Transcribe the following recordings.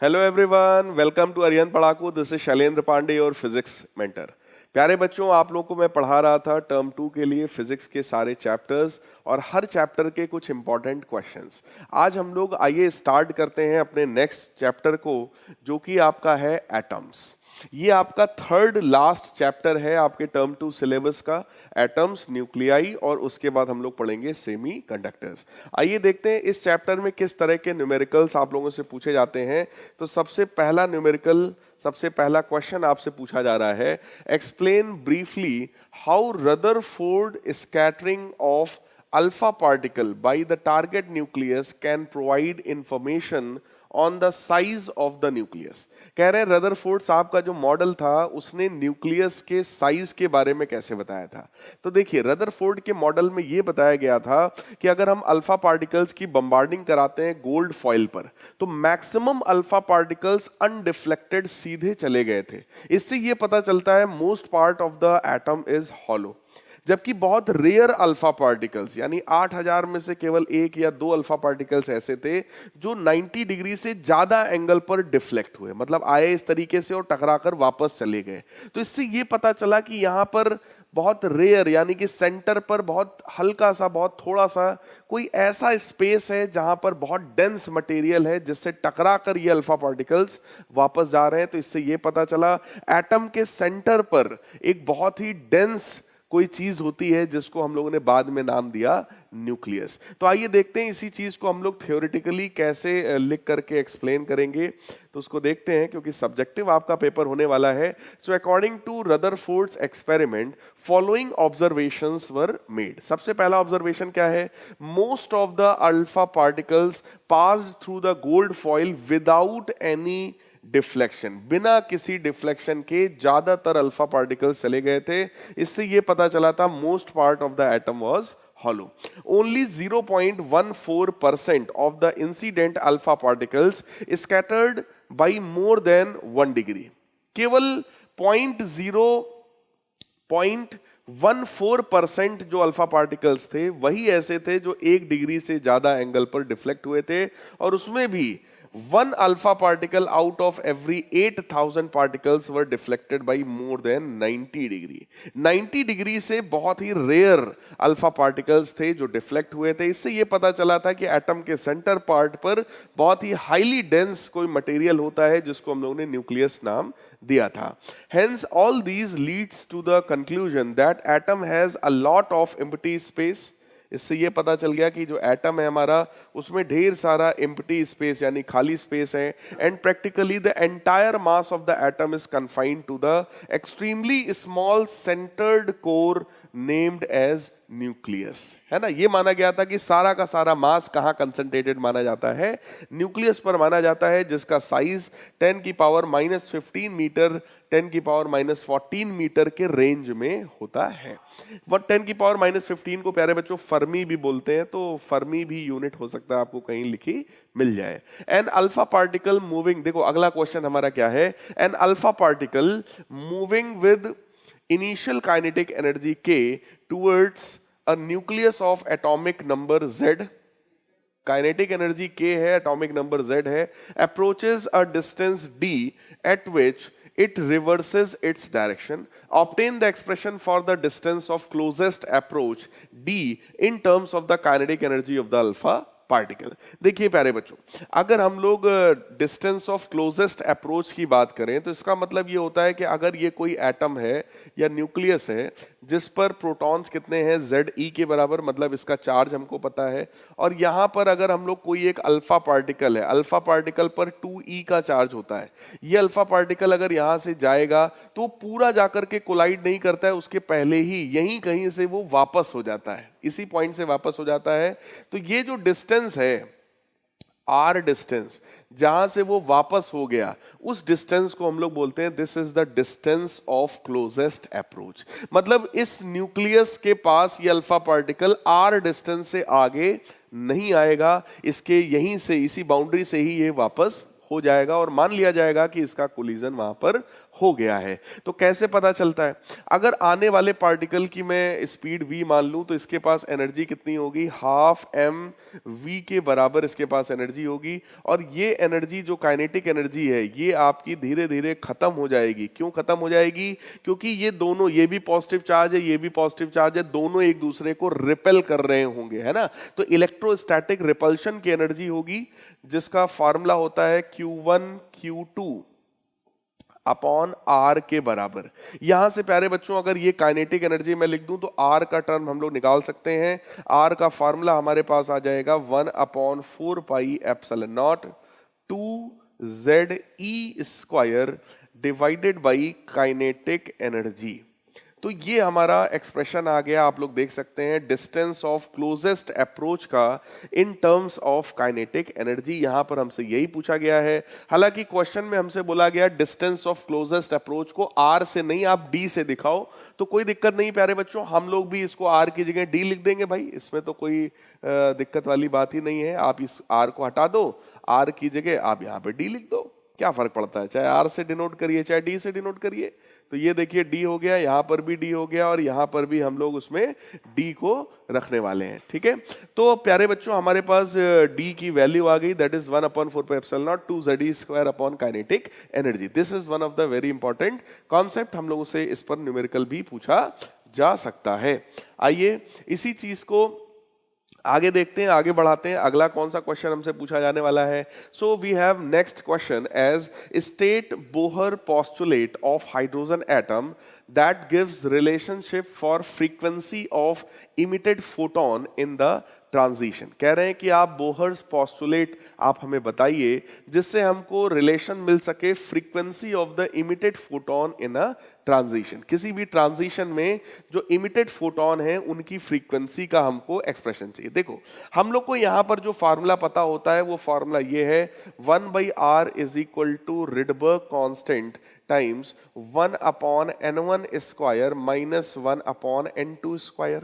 Hello everyone, welcome to Arihant Padhaku. This is Shailendra Pandey और physics mentor. प्यारे बच्चों, आप लोगों को मैं पढ़ा रहा था टर्म 2 के लिए फिजिक्स के सारे चैप्टर्स और हर चैप्टर के कुछ इंपॉर्टेंट क्वेश्चंस। आज हम लोग आइए स्टार्ट करते हैं अपने नेक्स्ट चैप्टर को, जो कि आपका है एटम्स। ये आपका थर्ड लास्ट चैप्टर है आपके टर्म 2 सिलेबस का, एटम्स, न्यूक्लियाई, और उसके बाद हम लोग पढ़ेंगे सेमी कंडक्टर्स। आइए देखते हैं इस चैप्टर में किस तरह के न्यूमेरिकल्स आप लोगों से पूछे जाते हैं। तो सबसे पहला क्वेश्चन आपसे पूछा जा रहा है, explain briefly how Rutherford scattering of alpha particle by the target nucleus can provide information on the size of the nucleus. कह रहे हैं रदरफोर्ड साहब का जो मॉडल था उसने न्यूक्लियस के साइज के बारे में कैसे बताया था। तो देखिए, रदरफोर्ड के मॉडल में यह बताया गया था कि अगर हम अल्फा पार्टिकल्स की बम्बार्डिंग कराते हैं गोल्ड फॉइल पर, तो मैक्सिमम अल्फा पार्टिकल्स अनडिफ्लेक्टेड सीधे चले गए थे। इससे यह पता चलता है most part of the atom is hollow. जबकि बहुत रेयर अल्फा पार्टिकल्स, यानी 8000 में से केवल 1 या 2 अल्फा पार्टिकल्स ऐसे थे जो 90 डिग्री से ज्यादा एंगल पर डिफ्लेक्ट हुए, मतलब आए इस तरीके से और टकराकर वापस चले गए। तो इससे यह पता चला कि यहां पर बहुत रेयर, यानी कि सेंटर पर बहुत हल्का सा, बहुत थोड़ा सा कोई ऐसा स्पेस है जहां पर बहुत डेंस मटेरियल है जिससे टकराकर ये अल्फा पार्टिकल्स वापस जा रहे हैं। तो इससे यह पता चला एटम के सेंटर पर एक बहुत ही डेंस कोई चीज होती है जिसको हम लोगों ने बाद में नाम दिया न्यूक्लियस। तो आइए देखते हैं इसी चीज को हम लोग थ्योरेटिकली कैसे लिख करके एक्सप्लेन करेंगे। तो उसको देखते हैं, क्योंकि सब्जेक्टिव आपका पेपर होने वाला है। So according to Rutherford's experiment, following observations were made. सबसे पहला ऑब्जर्वेशन क्या है? Most of the alpha particles passed through the gold foil without any deflection. बिना किसी डिफ्लेक्शन के ज्यादातर अल्फा पार्टिकल्स चले गए थे। इससे यह पता चला था most part of the atom was hollow. Only 0.14% of the incident alpha particles scattered by more than 1 degree. केवल 0.14% जो अल्फा पार्टिकल्स थे वही ऐसे थे जो 1 डिग्री से ज्यादा एंगल पर डिफ्लेक्ट हुए थे, और उसमें भी 1 alpha particle out of every 8000 particles were deflected by more than 90 degree. 90 degree से बहुत ही रेयर अल्फा पार्टिकल्स थे जो डिफ्लेक्ट हुए थे। इससे यह पता चला था कि एटम के सेंटर पार्ट पर बहुत ही हाईली डेंस कोई मटेरियल होता है जिसको हम लोगों ने न्यूक्लियस नाम दिया था। Hence all these leads to the conclusion that atom has a lot of empty space. इससे ये पता चल गया कि जो एटम है हमारा, उसमें ढेर सारा एम्प्टी स्पेस यानी खाली स्पेस है। And practically the entire mass of the atom is confined to the extremely small centred core named as nucleus, है ना। ये माना गया था कि सारा का सारा मास कहाँ कंसंट्रेटेड माना जाता है? न्यूक्लियस पर माना जाता है, जिसका साइज 10 की पावर -15 मीटर 10 की पावर -14 मीटर के रेंज में होता है। वह 10 की पावर -15 को प्यारे बच्चों फर्मी भी बोलते हैं, तो फर्मी भी यूनिट हो सकता है, आपको कहीं लिखी मिल जाए। एन अल्फा पार्टिकल मूविंग, देखो अगला क्वेश्चन हमारा क्या है? An alpha particle moving with initial kinetic energy K towards a nucleus of atomic number Z, kinetic energy K है, एटॉमिक नंबर Z है, approaches a distance D at which it reverses its direction. Obtain the expression for the distance of closest approach D in terms of the kinetic energy of the alpha particle. देखिए प्यारे बच्चों, अगर हम लोग distance of closest approach की बात करें तो इसका मतलब ये होता है कि अगर ये कोई एटम है या न्यूक्लियस है जिस पर प्रोटॉन्स कितने हैं, Ze के बराबर, मतलब इसका चार्ज हमको पता है, और यहां पर अगर हम लोग कोई एक अल्फा पार्टिकल है, अल्फा पार्टिकल पर 2e का चार्ज होता है। ये अल्फा पार्टिकल अगर यहां से जाएगा तो पूरा जाकर के कोलाइड नहीं करता है, उसके पहले ही यहीं कहीं से वो वापस हो जाता है, इसी पॉइंट से वापस हो जाता है। तो ये जो डिस्टेंस है, आर डिस्टेंस, जहां से वो वापस हो गया, उस डिस्टेंस को हम लोग बोलते हैं this is the distance of closest approach. मतलब इस न्यूक्लियस के पास ये अल्फा पार्टिकल आर डिस्टेंस से आगे नहीं आएगा, इसके यहीं से, इसी बाउंड्री से ही ये वापस हो जाएगा और मान लिया जाएगा कि इसका कोलिजन वहां पर हो गया है। तो कैसे पता चलता है? अगर आने वाले पार्टिकल की मैं स्पीड v मान लूं तो इसके पास एनर्जी कितनी होगी, हाफ एम v के बराबर इसके पास एनर्जी होगी। और ये एनर्जी जो काइनेटिक एनर्जी है ये आपकी धीरे धीरे खत्म हो जाएगी। क्यों खत्म हो जाएगी? क्योंकि ये दोनों, ये भी पॉजिटिव चार्ज है, ये भी पॉजिटिव चार्ज है, दोनों एक दूसरे को रिपेल कर रहे होंगे, है ना। तो इलेक्ट्रोस्टैटिक रिपल्शन की एनर्जी होगी जिसका फॉर्मूला होता है Q1 Q2 अपॉन आर के बराबर। यहां से प्यारे बच्चों अगर ये काइनेटिक एनर्जी मैं लिख दूं तो आर का टर्म हम लोग निकाल सकते हैं। आर का फॉर्मूला हमारे पास आ जाएगा 1/4πε0 2ZE² divided by kinetic energy. तो ये हमारा एक्सप्रेशन आ गया, आप लोग देख सकते हैं डिस्टेंस ऑफ क्लोजेस्ट अप्रोच का in terms of kinetic energy. यहां पर हमसे यही पूछा गया है। हालांकि क्वेश्चन में हमसे बोला गया डिस्टेंस ऑफ क्लोजेस्ट अप्रोच को आर से नहीं आप डी से दिखाओ, तो कोई दिक्कत नहीं प्यारे बच्चों, हम लोग भी इसको आर की जगह डी लिख देंगे भाई, इसमें तो कोई दिक्कत वाली बात ही नहीं है। आप इस आर को हटा दो, आर की जगह आप यहां पर डी लिख दो, क्या फर्क पड़ता है, चाहे आर से डिनोट करिए चाहे डी से डिनोट करिए। तो ये देखिए डी हो गया, यहां पर भी डी हो गया और यहां पर भी हम लोग उसमें डी को रखने वाले हैं, ठीक है। तो प्यारे बच्चों हमारे पास डी की वैल्यू आ गई, that is 1/4πε0 2ZE² upon kinetic energy. This is one of the very important concept, हम लोगों से इस पर न्यूमेरिकल भी पूछा जा सकता है। आइए इसी चीज को आगे देखते हैं, आगे बढ़ाते हैं। अगला कौन सा क्वेश्चन हमसे पूछा जाने वाला है? So we have next question as state Bohr postulate of hydrogen atom that gives relationship for frequency of emitted photon in the transition. कह रहे हैं कि आप बोहर्स पोस्टुलेट आप हमें बताइए जिससे हमको रिलेशन मिल सके frequency of the emitted photon in a transition. किसी भी ट्रांजिशन में जो इमिटेड फोटोन है उनकी फ्रीक्वेंसी का हमको एक्सप्रेशन चाहिए। देखो हम लोग को यहां पर जो फार्मूला पता होता है वो फार्मूला ये है 1/r is equal to Rydberg constant times 1/n1² minus 1/n2²।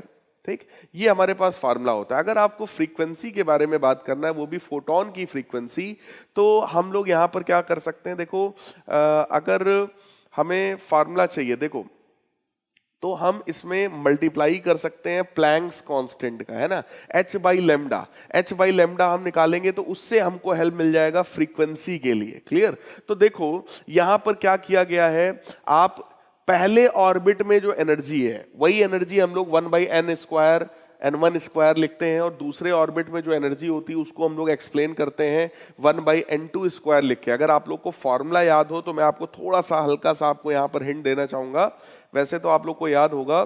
ठीक, ये हमारे पास फार्मूला होता है। अगर आपको फ्रीक्वेंसी के बारे में बात करना है, वो भी फोटोन की फ्रीक्वेंसी, तो हम लोग यहां पर क्या कर सकते हैं? देखो अगर हमें फार्मूला चाहिए, देखो तो हम इसमें मल्टीप्लाई कर सकते हैं प्लैंक्स कांस्टेंट का, है ना, h/λ। h/λ हम निकालेंगे तो उससे हमको हेल्प मिल जाएगा फ्रीक्वेंसी के लिए। क्लियर? तो देखो यहां पर क्या किया गया है, आप पहले ऑर्बिट में जो एनर्जी है वही एनर्जी हम लोग 1/n² n1² लिखते हैं, और दूसरे ऑर्बिट में जो एनर्जी होती है उसको हम लोग एक्सप्लेन करते हैं 1/n2² लिख के। अगर आप लोग को फॉर्मूला याद हो तो मैं आपको थोड़ा सा हल्का सा आपको यहां पर हिंट देना चाहूंगा। वैसे तो आप लोग को याद होगा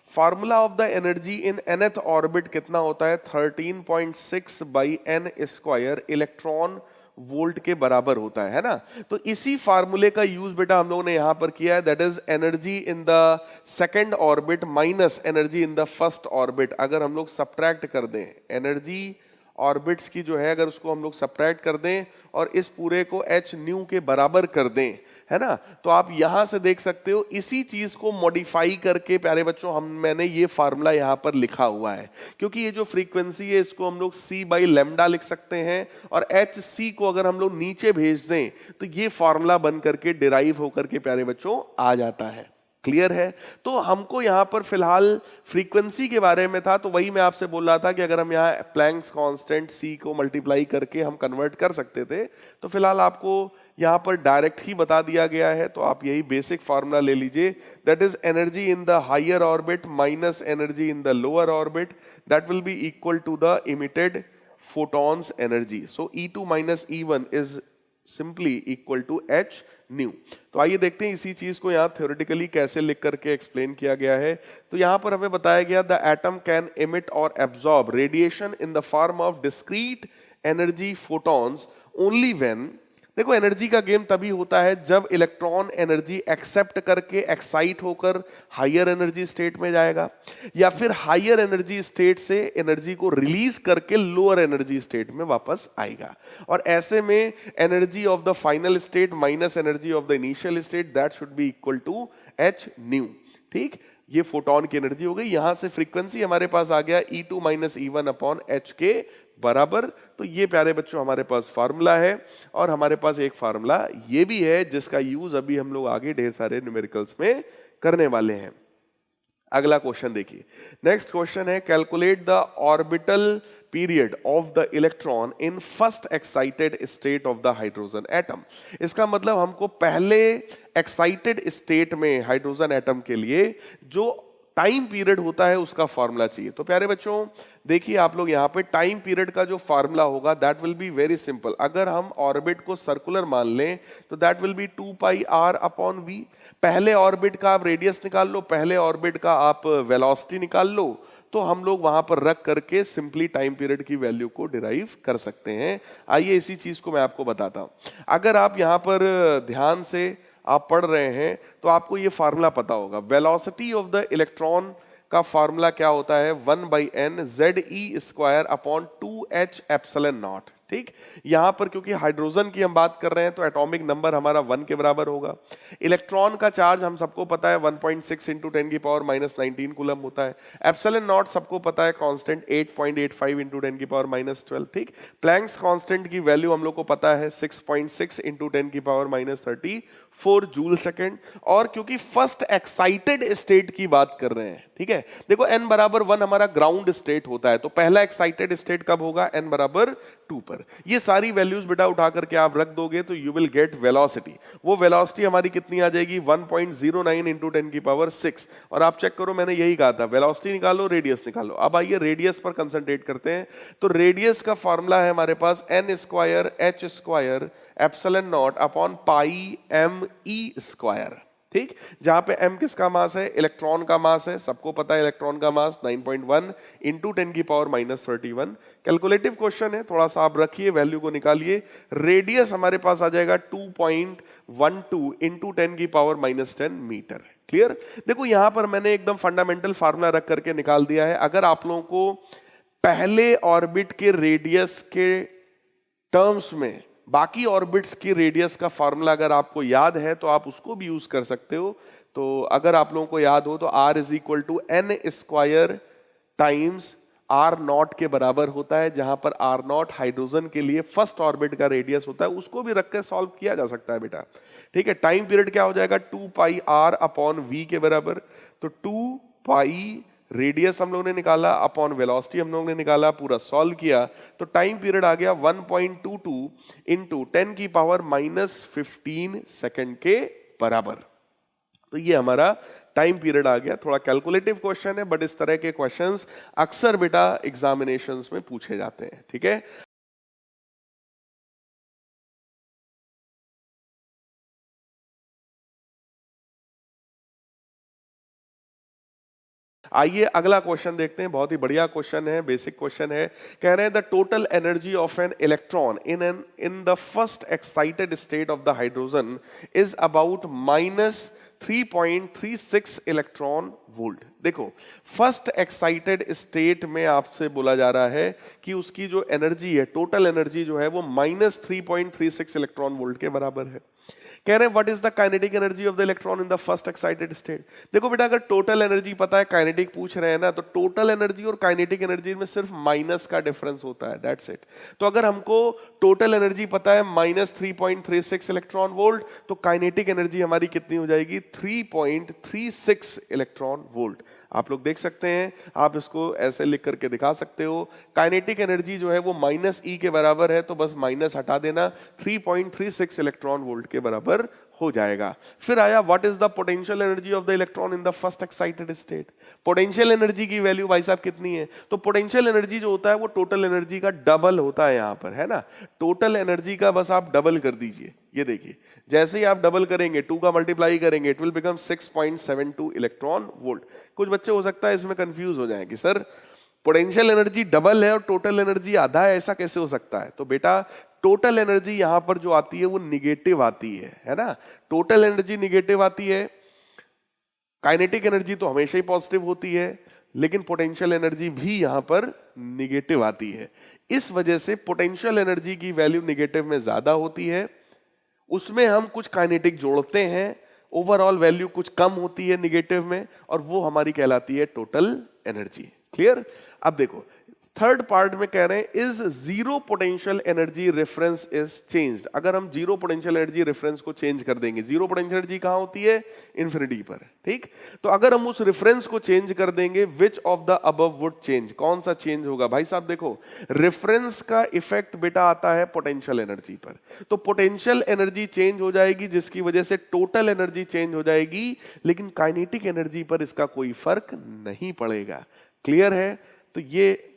formula of the energy in nth orbit कितना होता है, 13.6/n² इलेक्ट्रॉन वोल्ट के बराबर होता है ना। तो इसी फार्मूले का यूज बेटा हम लोगों ने यहां पर किया है, that is energy in the second orbit minus energy in the first orbit. अगर हम लोग सब्ट्रैक्ट कर दें एनर्जी ऑर्बिट्स की जो है, अगर उसको हम लोग सब्ट्रैक्ट कर दें और इस पूरे को h न्यू के बराबर कर दें, है ना, तो आप यहां से देख सकते हो इसी चीज को मॉडिफाई करके प्यारे बच्चों मैंने ये फार्मूला यहां पर लिखा हुआ है। क्योंकि ये जो फ्रीक्वेंसी है इसको हम लोग c/λ लिख सकते हैं, और hc को अगर हम लोग नीचे भेज दें तो ये फार्मूला बन करके डिराइव होकर के प्यारे बच्चों आ जाता है। क्लियर है? तो हमको यहां पर फिलहाल फ्रीक्वेंसी के बारे में था, तो वही मैं आपसे बोल रहा था कि अगर हम यहां प्लैंक्स कांस्टेंट c को मल्टीप्लाई करके हम कन्वर्ट कर सकते थे, तो फिलहाल आपको यहां पर डायरेक्ट ही बता दिया गया है। तो आप यही बेसिक फार्मूला ले लीजिए, that is energy in the higher orbit minus energy in the lower orbit, that will be equal to the emitted photons energy. So E2 minus E1 is simply equal to h new. तो आइए देखते हैं इसी चीज को यहाँ theoretically कैसे लिख करके एक्सप्लेन किया गया है। तो यहाँ पर हमें बताया गया द एटम कैन एमिट और absorb radiation in the form of discrete energy photons only when, देखो एनर्जी का गेम तभी होता है जब इलेक्ट्रॉन एनर्जी एक्सेप्ट करके एक्साइट होकर हायर एनर्जी स्टेट में जाएगा, या फिर हायर एनर्जी स्टेट से एनर्जी को रिलीज करके लोअर एनर्जी स्टेट में वापस आएगा। और ऐसे में energy of the final state minus energy of the initial state, that should be equal to h nu. ठीक, ये फोटोन की एनर्जी हो गई। यहां से फ्रीक्वेंसी हमारे पास आ गया E2 minus E1 upon h के बराबर। तो ये प्यारे बच्चों हमारे पास फार्मूला है, और हमारे पास एक फार्मूला ये भी है जिसका यूज अभी हम लोग आगे ढेर सारे न्यूमेरिकल्स में करने वाले हैं। अगला क्वेश्चन देखिए, नेक्स्ट क्वेश्चन है calculate the orbital period of the electron in first excited state of the hydrogen atom. इसका मतलब हमको पहले एक्साइटेड स्टेट में हाइड्रोजन एटम के लिए जो टाइम पीरियड होता है उसका फॉर्मूला चाहिए। तो प्यारे बच्चों देखिए आप लोग यहाँ पे टाइम पीरियड का जो फॉर्मूला होगा that will be very simple. अगर हम ऑर्बिट को सर्कुलर मान लें तो that will be 2 pi r upon v. पहले ऑर्बिट का आप रेडियस निकाल लो, पहले ऑर्बिट का आप वेलोसिटी निकाल लो, तो हम लोग वहां पर रख करके सिंपली टाइम पीरियड की वैल्यू को डिराइव कर सकते हैं। आइए इसी चीज को मैं आपको बताता हूं। अगर आप यहां पर ध्यान से आप पढ़ रहे हैं तो आपको ये फार्मूला पता होगा। वेलोसिटी ऑफ द इलेक्ट्रॉन का फार्मूला क्या होता है, 1/n ZE² upon 2h epsilon naught. ठीक, यहां पर क्योंकि हाइड्रोजन की हम बात कर रहे हैं तो एटॉमिक नंबर हमारा 1 के बराबर होगा। इलेक्ट्रॉन का चार्ज हम सबको पता है 1.6 इंटू 10⁻⁻19 कूलम होता है। एप्सिलॉन नॉट सबको पता है कांस्टेंट 8.85 इंटू 10⁻12। ठीक, प्लैंक्स कांस्टेंट की वैल्यू हम लोग को पता है 6.6 इंटू 10⁻34 जूल सेकेंड। और क्योंकि फर्स्ट एक्साइटेड स्टेट की बात कर रहे हैं, ठीक है, देखो n बराबर 1 हमारा ग्राउंड स्टेट होता है, तो पहला एक्साइटेड स्टेट कब होगा, n बराबर 2 पर। ये सारी वैल्यूज बेटा उठा करके आप रख दोगे तो यू विल गेट वेलोसिटी। वो वेलोसिटी हमारी कितनी आ जाएगी, 1.09 इंटू 10⁻6। और आप चेक करो, मैंने यही कहा था वेलोसिटी निकालो रेडियस निकालो। अब आइए रेडियस पर कंसंट्रेट करते हैं। तो रेडियस का फॉर्मूला है हमारे पास n² epsilon not upon pi m e²। ठीक, जहां पे m किसका मास है, इलेक्ट्रॉन का मास है, सबको पता है इलेक्ट्रॉन का मास 9.1 इंटू 10⁻31। कैलकुलेटिव क्वेश्चन है, थोड़ा सा आप रखिए, वैल्यू को निकालिए। रेडियस हमारे पास आ जाएगा 2.12 इंटू 10⁻10 मीटर। क्लियर। देखो यहां पर मैंने एकदम फंडामेंटल फार्मूला रख करके निकाल दिया है। अगर आप लोगों को पहले ऑर्बिट के रेडियस के टर्म्स में बाकी ऑर्बिट्स की रेडियस का फार्मूला अगर आपको याद है तो आप उसको भी यूज कर सकते हो। तो अगर आप लोगों को याद हो तो r is equal to n² times r0 के बराबर होता है, जहां पर r0 हाइड्रोजन के लिए फर्स्ट ऑर्बिट का रेडियस होता है। उसको भी रख के सॉल्व किया जा सकता है बेटा। ठीक है, टाइम पीरियड क्या हो जाएगा, 2 पाई r अपॉन v के बराबर। तो 2 पाई रेडियस हम लोगों ने निकाला अपॉन वेलोसिटी हम लोगों ने निकाला, पूरा सॉल्व किया तो टाइम पीरियड आ गया 1.22 इंटू 10⁻15 सेकंड के बराबर। तो ये हमारा टाइम पीरियड आ गया। थोड़ा कैलकुलेटिव क्वेश्चन है, बट इस तरह के क्वेश्चंस अक्सर बेटा एग्जामिनेशंस में पूछे जाते हैं। ठीक है, आइए अगला क्वेश्चन देखते हैं। बहुत ही बढ़िया क्वेश्चन है, बेसिक क्वेश्चन है। कह रहे हैं the total energy of an electron in the first excited state of the hydrogen is about -3.36 electron volt. देखो फर्स्ट एक्साइटेड स्टेट में आपसे बोला जा रहा है कि उसकी जो एनर्जी है, टोटल एनर्जी जो है वो -3.36 इलेक्ट्रॉन वोल्ट के बराबर है। कह रहे हैं what is the kinetic energy of the electron in the first excited state. देखो बेटा अगर टोटल एनर्जी पता है, काइनेटिक पूछ रहे हैं ना, तो टोटल एनर्जी और काइनेटिक एनर्जी में सिर्फ माइनस का डिफरेंस होता है, दैट्स इट। तो अगर हमको टोटल एनर्जी पता है -3.36 इलेक्ट्रॉन वोल्ट, तो काइनेटिक एनर्जी हमारी कितनी हो जाएगी, 3.36 इलेक्ट्रॉन वोल्ट। आप लोग देख सकते हैं, आप इसको ऐसे लिख करके दिखा सकते हो। काइनेटिक एनर्जी जो है वो -E के बराबर है, तो बस माइनस हटा देना, 3.36 इलेक्ट्रॉन वोल्ट के बराबर हो जाएगा। फिर आया what is the potential energy of the electron in the first excited state. Potential energy की वैल्यू भाई साहब कितनी है, तो पोटेंशियल एनर्जी जो होता है वो टोटल एनर्जी का डबल होता है, यहां पर है ना। टोटल एनर्जी का बस आप डबल कर दीजिए। ये देखिए जैसे ही आप डबल करेंगे, 2 का मल्टीप्लाई करेंगे, it will become 6.72 electron volt. कुछ बच्चे हो सकता है इसमें कंफ्यूज हो जाएं कि सर पोटेंशियल एनर्जी डबल है और टोटल एनर्जी आधा है, ऐसा कैसे हो सकता है। तो बेटा टोटल एनर्जी यहां पर जो आती है वो निगेटिव आती है ना। टोटल एनर्जी निगेटिव आती है, काइनेटिक एनर्जी तो हमेशा ही पॉजिटिव होती है, लेकिन पोटेंशियल एनर्जी भी यहां पर निगेटिव आती है। इस वजह से पोटेंशियल एनर्जी की वैल्यू निगेटिव में ज्यादा होती है, उसमें हम कुछ काइनेटिक जोड़ते हैं, ओवरऑल वैल्यू कुछ कम होती है निगेटिव में, और वो हमारी कहलाती है टोटल एनर्जी। क्लियर। अब देखो थर्ड पार्ट में कह रहे हैं is zero potential energy reference is changed. अगर हम जीरो पोटेंशियल एनर्जी रेफरेंस को चेंज कर देंगे, जीरो पोटेंशियल एनर्जी कहां होती है? इन्फिनिटी पर, ठीक। तो अगर हम उस रेफरेंस को चेंज कर देंगे, which of the above would change? कौन सा चेंज होगा? भाई साहब देखो, रेफरेंस का इफेक्ट बेटा आता है पोटेंशियल एनर्जी पर, तो पोटेंशियल एनर्जी चेंज हो जाएगी जिसकी वजह से टोटल एनर्जी चेंज हो जाएगी, लेकिन काइनेटिक एनर्जी पर इसका कोई फर्क नहीं पड़ेगा। क्लियर है? तो ये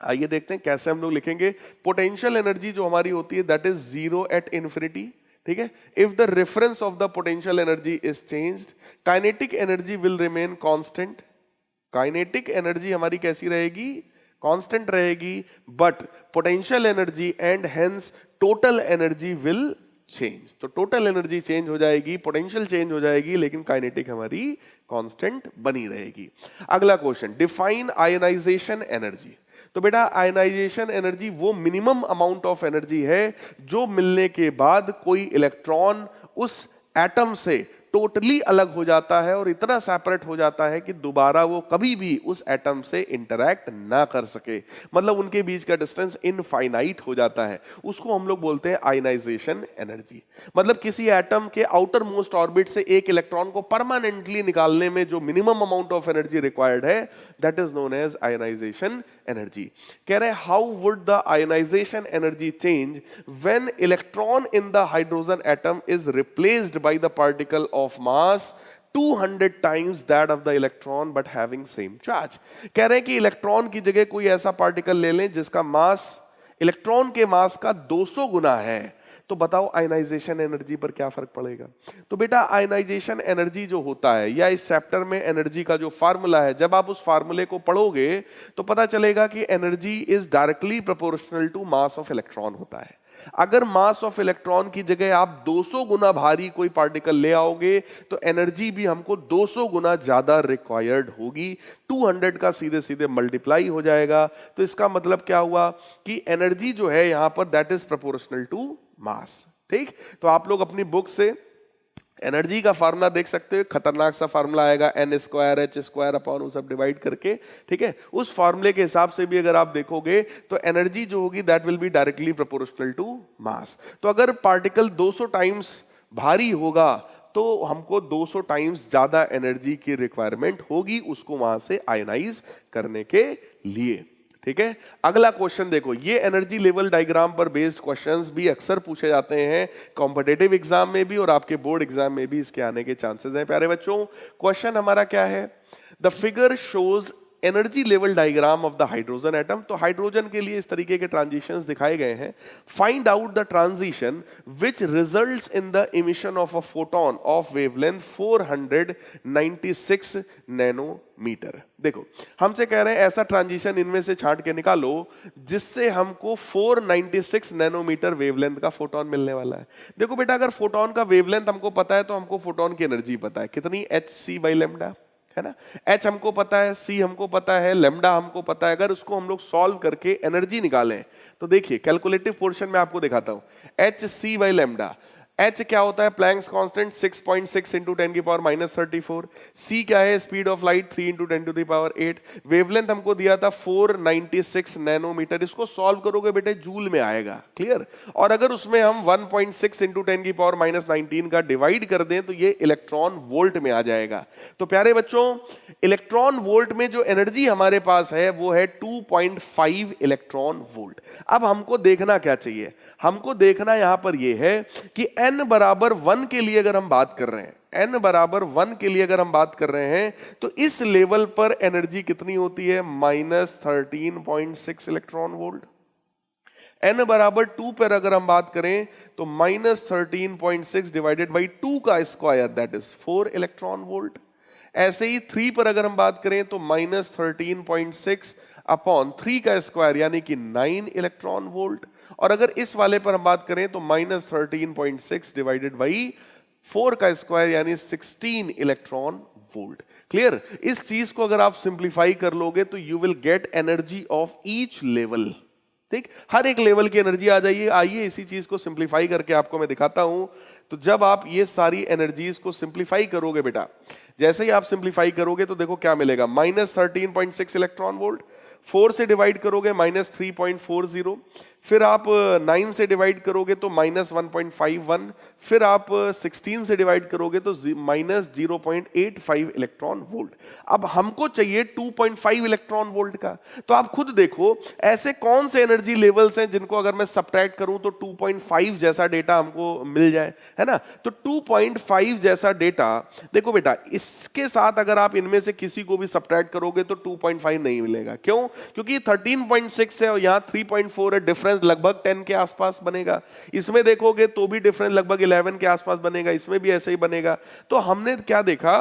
आइए देखते हैं कैसे हम लोग लिखेंगे। पोटेंशियल एनर्जी जो हमारी होती है that is zero at infinity, ठीक है। If the reference of the potential energy is changed, kinetic energy will remain constant. Kinetic energy हमारी कैसी रहेगी? कांस्टेंट रहेगी, but potential energy and hence total energy will change. तो total energy change हो जाएगी, potential change हो जाएगी, लेकिन काइनेटिक हमारी कांस्टेंट बनी रहेगी। अगला क्वेश्चन, डिफाइन आयनाइजेशन एनर्जी। तो बेटा आयनाइजेशन एनर्जी वो मिनिमम अमाउंट ऑफ एनर्जी है जो मिलने के बाद कोई इलेक्ट्रॉन उस एटम से टोटली अलग हो जाता है और इतना सेपरेट हो जाता है कि दोबारा वो कभी भी उस एटम से इंटरैक्ट ना कर सके, मतलब उनके बीच का डिस्टेंस इनफाइनाइट हो जाता है। उसको हम लोग बोलते हैं आयनाइजेशन एनर्जी। मतलब किसी एटम के आउटर मोस्ट ऑर्बिट से एक इलेक्ट्रॉन को परमानेंटली निकालने में जो minimum amount of energy required है, that is known as ionisation energy. कह रहे हैं how would the ionisation energy change when electron in the hydrogen atom is replaced by the particle of mass 200 times that of the electron but having same charge। कह रहे हैं कि electron की जगह कोई ऐसा पार्टिकल ले लें जिसका मास इलेक्ट्रॉन के मास का 200 गुना है, तो बताओ आयनाइजेशन एनर्जी पर क्या फर्क पड़ेगा? तो बेटा आयनाइजेशन एनर्जी जो होता है, या इस चैप्टर में एनर्जी का जो फार्मूला है, जब आप उस फार्मूले को पढ़ोगे तो पता चलेगा कि energy is directly proportional to mass of electron होता है। अगर मास ऑफ इलेक्ट्रॉन की जगह आप 200 गुना भारी कोई पार्टिकल ले आओगे तो एनर्जी भी हमको 200 गुना ज्यादा रिक्वायर्ड होगी। 200 का सीधे सीधे मल्टीप्लाई हो जाएगा। तो इसका मतलब क्या हुआ कि एनर्जी जो है यहां पर that is proportional to mass, ठीक। तो आप लोग अपनी बुक से एनर्जी का फार्मूला देख सकते हो, खतरनाक सा फार्मूला आएगा n square h square upon वो सब डिवाइड करके, ठीक है। उस फार्मूले के हिसाब से भी अगर आप देखोगे तो एनर्जी जो होगी that will be directly proportional to mass. तो अगर पार्टिकल 200 टाइम्स भारी होगा तो हमको 200 टाइम्स ज्यादा एनर्जी की रिक्वायरमेंट होगी उसको वहां से आयनाइज करने के लिए, ठीक है। अगला क्वेश्चन देखो, ये एनर्जी लेवल डायग्राम पर बेस्ड क्वेश्चंस भी अक्सर पूछे जाते हैं कॉम्पिटिटिव एग्जाम में भी और आपके बोर्ड एग्जाम में भी इसके आने के चांसेस हैं। प्यारे बच्चों, क्वेश्चन हमारा क्या है? The figure shows energy level diagram of the hydrogen atom. तो हाइड्रोजन के लिए इस तरीके के ट्रांजिशंस दिखाए गए हैं। Find out the transition which results in the emission of a photon of wavelength 496 nanometre. देखो हमसे कह रहे हैं ऐसा ट्रांजिशन इनमें से छांट के निकालो जिससे हमको 496 नैनोमीटर वेवलेंथ का फोटोन मिलने वाला है। देखो बेटा, अगर फोटोन का वेवलेंथ हमको पता है तो हमको फोटोन की एनर्जी पता है कितनी, hc/λ है ना। h हमको पता है, c हमको पता है, लैम्डा हमको पता है। अगर उसको हम लोग सॉल्व करके एनर्जी निकालें तो देखिए कैलकुलेटिव पोर्शन में आपको दिखाता हूं। hc/λ, h क्या होता है? प्लैंक्स कांस्टेंट 6.6 इंटू 10 की पावर -34। c क्या है? Speed of light 3 into 10 to the power 8। Wavelength हमको दिया था 496 नैनोमीटर। इसको सॉल्व करोगे बेटे जूल में आएगा, क्लियर। और अगर उसमें हम 1.6 इंटू 10 की पावर -19 का डिवाइड कर दें तो ये इलेक्ट्रॉन वोल्ट में आ जाएगा। तो प्यारे बच्चों, इलेक्ट्रॉन वोल्ट में जो एनर्जी हमारे पास है वो है 2.5 इलेक्ट्रॉन वोल्ट। अब हमको देखना क्या चाहिए? हमको देखना यहां पर ये है कि n बराबर 1 के लिए अगर हम बात कर रहे हैं, n बराबर 1 के लिए अगर हम बात कर रहे हैं तो इस लेवल पर एनर्जी कितनी होती है? -13.6 इलेक्ट्रॉन वोल्ट। n बराबर 2 पर अगर हम बात करें तो -13.6 डिवाइडेड बाई 2 का square that is 4 electron volt. ऐसे ही 3 पर अगर हम बात करें तो -13.6 अपॉन 3 का स्क्वायर यानी कि 9 इलेक्ट्रॉन वोल्ट। और अगर इस वाले पर हम बात करें तो -13.6 डिवाइडेड बाई 4 का स्क्वायर यानी 16 इलेक्ट्रॉन वोल्ट। क्लियर? इस चीज को अगर आप सिंप्लीफाई कर लोगे तो you will get energy of each level, ठीक। हर एक लेवल की एनर्जी आ जाइए। आइए इसी चीज को सिंप्लीफाई करके आपको मैं दिखाता हूं। तो जब आप ये सारी एनर्जीज को सिंप्लीफाई करोगे बेटा, जैसे ही आप सिंप्लीफाई करोगे तो देखो क्या मिलेगा, -13.6 इलेक्ट्रॉन वोल्ट। 4 से डिवाइड करोगे -3.40, फिर आप 9 से डिवाइड करोगे तो -1.51, फिर आप 16 से डिवाइड करोगे तो -0.85 इलेक्ट्रॉन वोल्ट। अब हमको चाहिए 2.5 इलेक्ट्रॉन वोल्ट का। तो आप खुद देखो ऐसे कौन से एनर्जी लेवल्स हैं जिनको अगर मैं सब्ट्रैक्ट करूं तो 2.5 जैसा डेटा हमको मिल जाए, है ना। तो 2.5 जैसा डेटा देखो बेटा, इसके साथ अगर आप इनमें से किसी को भी सब्ट्रैक्ट करोगे तो 2.5 नहीं मिलेगा। क्यों? क्योंकि 13.6 है और यहां 3.4 है, डिफरेंस लगभग 10 के आसपास बनेगा। इसमें देखोगे तो भी डिफरेंस लगभग 11 के आसपास बनेगा, इसमें भी ऐसे ही बनेगा। तो हमने क्या देखा,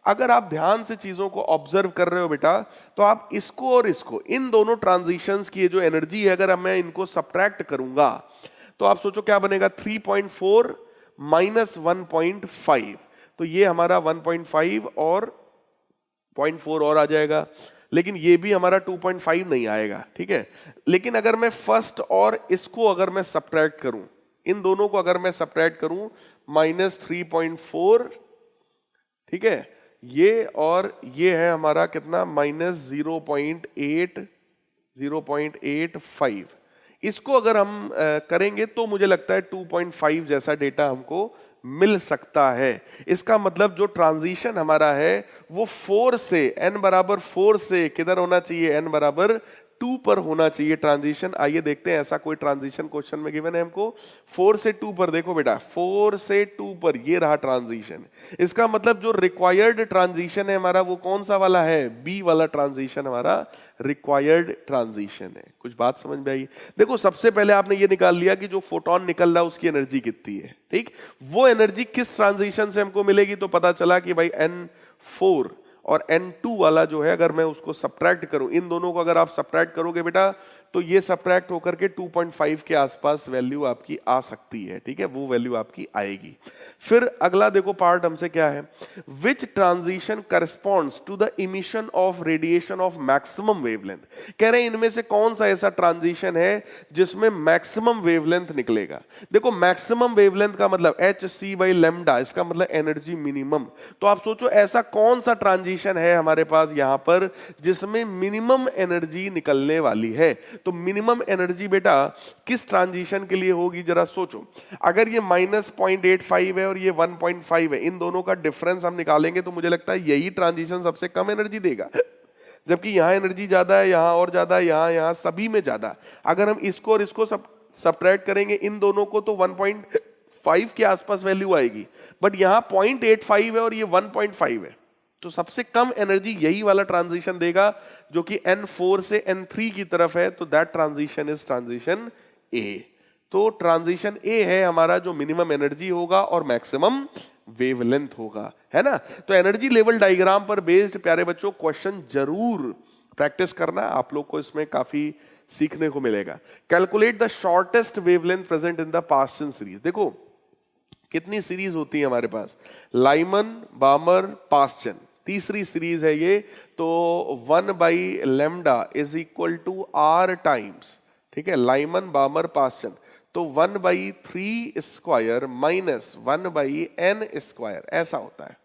अगर आप ध्यान से चीजों को ऑब्जर्व कर रहे हो बेटा, तो आप इसको और इसको, इन दोनों ट्रांजिशंस की जो एनर्जी है, अगर मैं इनको सब्ट्रैक्ट करूंगा तो आप सोचो क्या बनेगा, 3.4 माइनस 1.5, तो ये हमारा 1.5 और 0.4 और आ जाएगा, लेकिन ये भी हमारा 2.5 नहीं आएगा, ठीक है। लेकिन अगर मैं फर्स्ट और इसको अगर मैं सब्ट्रैक्ट करूं, इन दोनों को अगर मैं सब्ट्रैक्ट करूं, -3.4, ठीक है, ये और ये है हमारा कितना, -0.8, 0.85। इसको अगर हम करेंगे तो मुझे लगता है 2.5 जैसा डेटा हमको मिल सकता है। इसका मतलब जो ट्रांजिशन हमारा है वो 4 से, n बराबर 4 से किधर होना चाहिए, n बराबर 2 पर होना चाहिए ट्रांजिशन। आइए देखते हैं ऐसा कोई ट्रांजिशन क्वेश्चन में गिवन है हमको। 4 से 2 पर, देखो बेटा 4 से 2 पर ये रहा ट्रांजिशन। इसका मतलब जो रिक्वायर्ड ट्रांजिशन है हमारा वो कौन सा वाला है, बी वाला ट्रांजिशन हमारा रिक्वायर्ड ट्रांजिशन है। कुछ बात समझ में आई? देखो सबसे पहले आपने ये निकाल लिया कि जो फोटोन निकल रहा है उसकी एनर्जी कितनी है, ठीक। वो एनर्जी किस ट्रांजिशन से हमको मिलेगी, तो पता चला कि भाई N4 और N2 वाला जो है, अगर मैं उसको सब्ट्रैक्ट करूं, इन दोनों को अगर आप सब्ट्रैक्ट करोगे बेटा, तो ये सब्ट्रैक्ट होकर के 2.5 के आसपास वैल्यू आपकी आ सकती है, ठीक है, वो वैल्यू आपकी आएगी। फिर अगला देखो पार्ट हमसे क्या है, which transition corresponds to the emission of radiation of maximum wavelength. कह रहे हैं इनमें से कौन सा ऐसा ट्रांजिशन है जिसमें मैक्सिमम वेवलेंथ निकलेगा। देखो मैक्सिमम वेवलेंथ का मतलब hc/λ, इसका मतलब एनर्जी मिनिमम। तो आप सोचो ऐसा कौन सा ट्रांजिशन है हमारे पास यहां पर जिसमें मिनिमम एनर्जी निकलने वाली है। तो मिनिमम एनर्जी बेटा किस ट्रांजिशन के लिए होगी, जरा सोचो। अगर ये -0.85 है और ये 1.5 है, इन दोनों का डिफरेंस हम निकालेंगे तो मुझे लगता है यही ट्रांजिशन सबसे कम एनर्जी देगा, जबकि यहां एनर्जी ज्यादा है, यहां और ज्यादा, यहां सभी में ज्यादा। अगर हम इसको और इसको सब्ट्रैक्ट करेंगे इन दोनों को तो 1.5 के आसपास वैल्यू आएगी, बट यहां 0.85 है और ये 1.5 है। तो सबसे कम एनर्जी यही वाला ट्रांजिशन देगा जो कि N4 से N3 की तरफ है, तो दैट ट्रांजिशन इज ट्रांजिशन ए। तो ट्रांजिशन ए है हमारा जो मिनिमम एनर्जी होगा और मैक्सिमम वेवलेंथ होगा, है ना। तो एनर्जी लेवल डायग्राम पर बेस्ड प्यारे बच्चों क्वेश्चन जरूर प्रैक्टिस करना, आप लोग को इसमें काफी सीखने को मिलेगा। Calculate the shortest wavelength present in the Paschen series. देखो कितनी सीरीज होती है हमारे पास, लाइमन, बामर, पास्चन, तीसरी सीरीज है ये। तो 1/λ is equal to r times, ठीक है, लाइमन, बामर, पास्चन, तो 1/3 स्क्वायर माइनस 1/n स्क्वायर ऐसा होता है,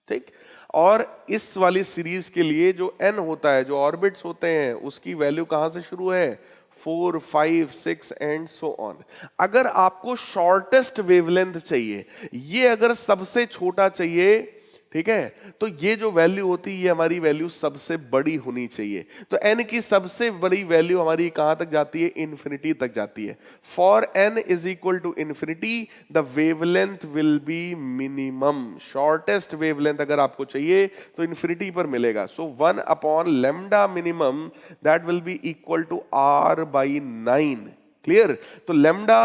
ठीक। और इस वाली सीरीज के लिए जो n होता है, जो ऑर्बिट्स होते हैं, उसकी वैल्यू कहां से शुरू है, 4, 5, 6 एंड सो ऑन। अगर आपको शॉर्टेस्ट वेवलेंथ चाहिए, ये अगर सबसे छोटा चाहिए, ठीक है, तो ये जो वैल्यू होती है ये हमारी वैल्यू सबसे बड़ी होनी चाहिए। तो n की सबसे बड़ी वैल्यू हमारी कहां तक जाती है, इन्फिनिटी तक जाती है। For n is equal to infinity the wavelength will be minimum. Shortest wavelength अगर आपको चाहिए तो इन्फिनिटी पर मिलेगा। So 1/λ minimum that will be equal to r/9। Clear? तो लैम्डा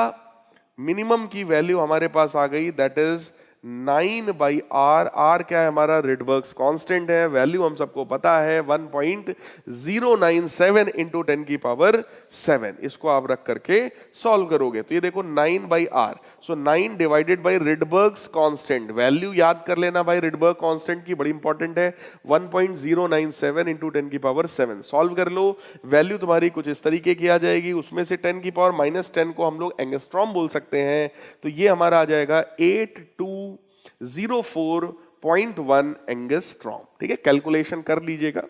मिनिमम की वैल्यू हमारे पास आ गई, दैट इज 9/r। r क्या है हमारा? रिडबर्ग्स कांस्टेंट है, वैल्यू हम सबको पता है 1.097 इंटू 10⁻7। इसको आप रख करके सॉल्व करोगे तो ये देखो 9/r। So 9 divided by Rydberg's constant, value याद कर लेना भाई रिडबर्ग कांस्टेंट की, बड़ी इंपॉर्टेंट है। 1.097 इंटू 10⁻7 सॉल्व कर लो, वैल्यू तुम्हारी कुछ इस तरीके की आ जाएगी। उसमें से 10⁻−10 को हम लोग एंगस्ट्रॉम बोल सकते हैं, तो ये हमारा आ जाएगा 8204.1 एंगस्ट्रॉम। ठीक है, कैलकुलेशन कर लीजिएगा।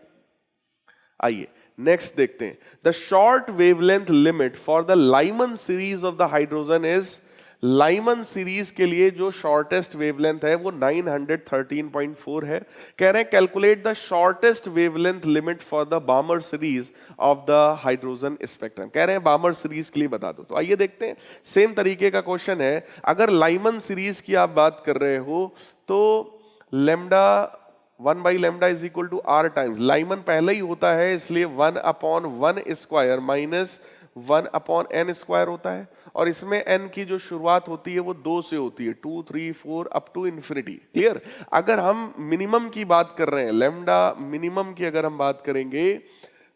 आइए नेक्स्ट देखते हैं। The short wavelength limit for the Lyman series of the hydrogen is, Lyman series के लिए जो शॉर्टेस्ट वेवलेंथ है वो 913.4 है। कह रहे हैं calculate the shortest wavelength limit for the बामर series of the hydrogen spectrum. कह रहे हैं बामर सीरीज के लिए बता दो। तो आइए देखते हैं, सेम तरीके का क्वेश्चन है। अगर लाइमन सीरीज की आप बात कर रहे हो तो lambda 1/λ is equal to r times, Lyman पहले ही होता है इसलिए 1/1 स्क्वायर - 1/n² होता है। और इसमें n की जो शुरुआत होती है वो 2 से होती है, 2, 3, 4 अप टू इन्फिनिटी। क्लियर? अगर हम मिनिमम की बात कर रहे हैं, लेमडा मिनिमम की अगर हम बात करेंगे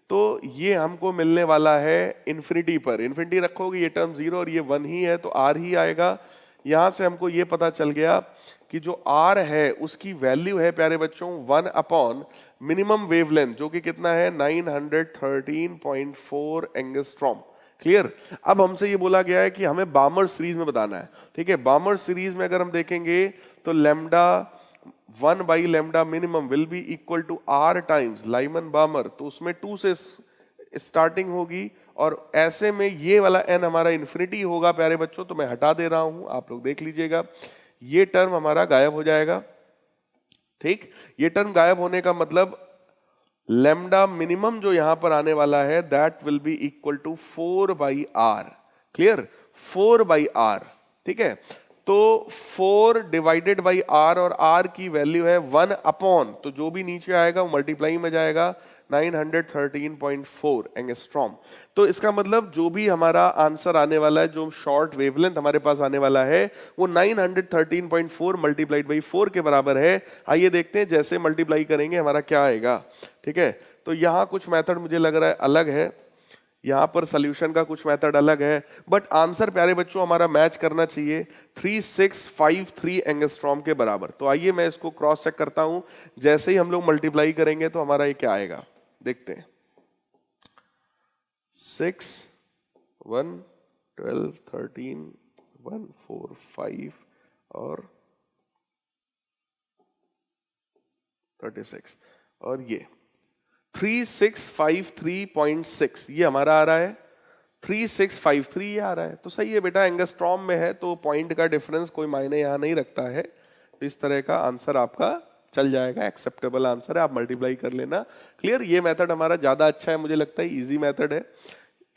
तो ये हमको मिलने वाला है इन्फिनिटी पर। इन्फिनिटी रखोगे ये टर्म 0 और ये 1 ही है तो r ही आएगा। यहां से हमको ये पता चल गया कि जो r है उसकी वैल्यू है प्यारे बच्चों 1/ मिनिमम वेवलेंथ, जो कि कितना है 913.4 एंगस्ट्रॉम। क्लियर? अब हमसे ये बोला गया है कि हमें बामर सीरीज में बताना है। ठीक है, बामर सीरीज में अगर हम देखेंगे तो lambda 1/λ minimum will be equal to r times Lyman Balmer, तो उसमें 2 से स्टार्टिंग होगी और ऐसे में ये वाला n हमारा इन्फिनिटी होगा प्यारे बच्चों। तो मैं हटा दे रहा हूं, आप लोग देख लीजिएगा, ये टर्म हमारा गायब हो जाएगा। ठीक, ये टर्म गायब होने का मतलब लेमडा मिनिमम जो यहां पर आने वाला है that will be equal to 4/r। Clear? 4/r। ठीक है, तो 4 डिवाइडेड बाई r और r की वैल्यू है 1/, तो जो भी नीचे आएगा वो मल्टीप्लाई में जाएगा 913.4 एंगस्ट्रॉम। तो इसका मतलब जो भी हमारा आंसर आने वाला है, जो शॉर्ट वेवलेंथ हमारे पास आने वाला है वो 913.4 मल्टीप्लाइड बाई 4 के बराबर है। आइए देखते हैं जैसे मल्टीप्लाई करेंगे हमारा क्या आएगा। ठीक है, तो यहां कुछ मेथड मुझे लग रहा है अलग है, यहां पर सॉल्यूशन का कुछ मेथड अलग है, बट आंसर प्यारे बच्चों हमारा मैच करना चाहिए 3653 एंगस्ट्रॉम के बराबर। तो आइए मैं इसको क्रॉस चेक करता हूं, जैसे ही हम लोग मल्टीप्लाई करेंगे तो हमारा ये क्या आएगा देखते हैं। 6, 1, 12, 13, 1, 4, 5 और 36 और ये 3653.6 ये हमारा आ रहा है, 3653 ये आ रहा है। तो सही है बेटा, एंगस्ट्रॉम में है तो पॉइंट का डिफरेंस कोई मायने यहां नहीं रखता है। तो इस तरह का आंसर आपका चल जाएगा, एक्सेप्टेबल आंसर है, आप मल्टीप्लाई कर लेना। क्लियर? ये मेथड हमारा ज्यादा अच्छा है, मुझे लगता है इजी मेथड है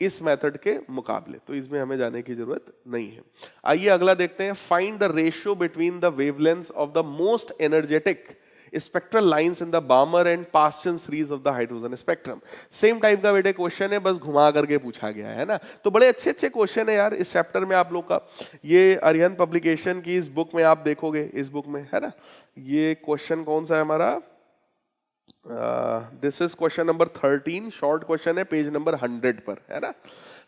इस मेथड के मुकाबले, तो इसमें हमें जाने की जरूरत नहीं है। आइए अगला देखते हैं। Find the ratio between the wavelengths of the most energetic spectral lines in the बामर and Paschen series of the hydrogen spectrum. Same type का बेटे क्वेश्चन है, बस घुमा करके पूछा गया है ना। तो बड़े अच्छे अच्छे क्वेश्चन है यार इस चैप्टर में आप लोग का। ये अरिहंत पब्लिकेशन की इस बुक में आप देखोगे, इस बुक में है ना, ये क्वेश्चन कौन सा है हमारा, this is question number 13, short question है, पेज नंबर 100 पर है ना।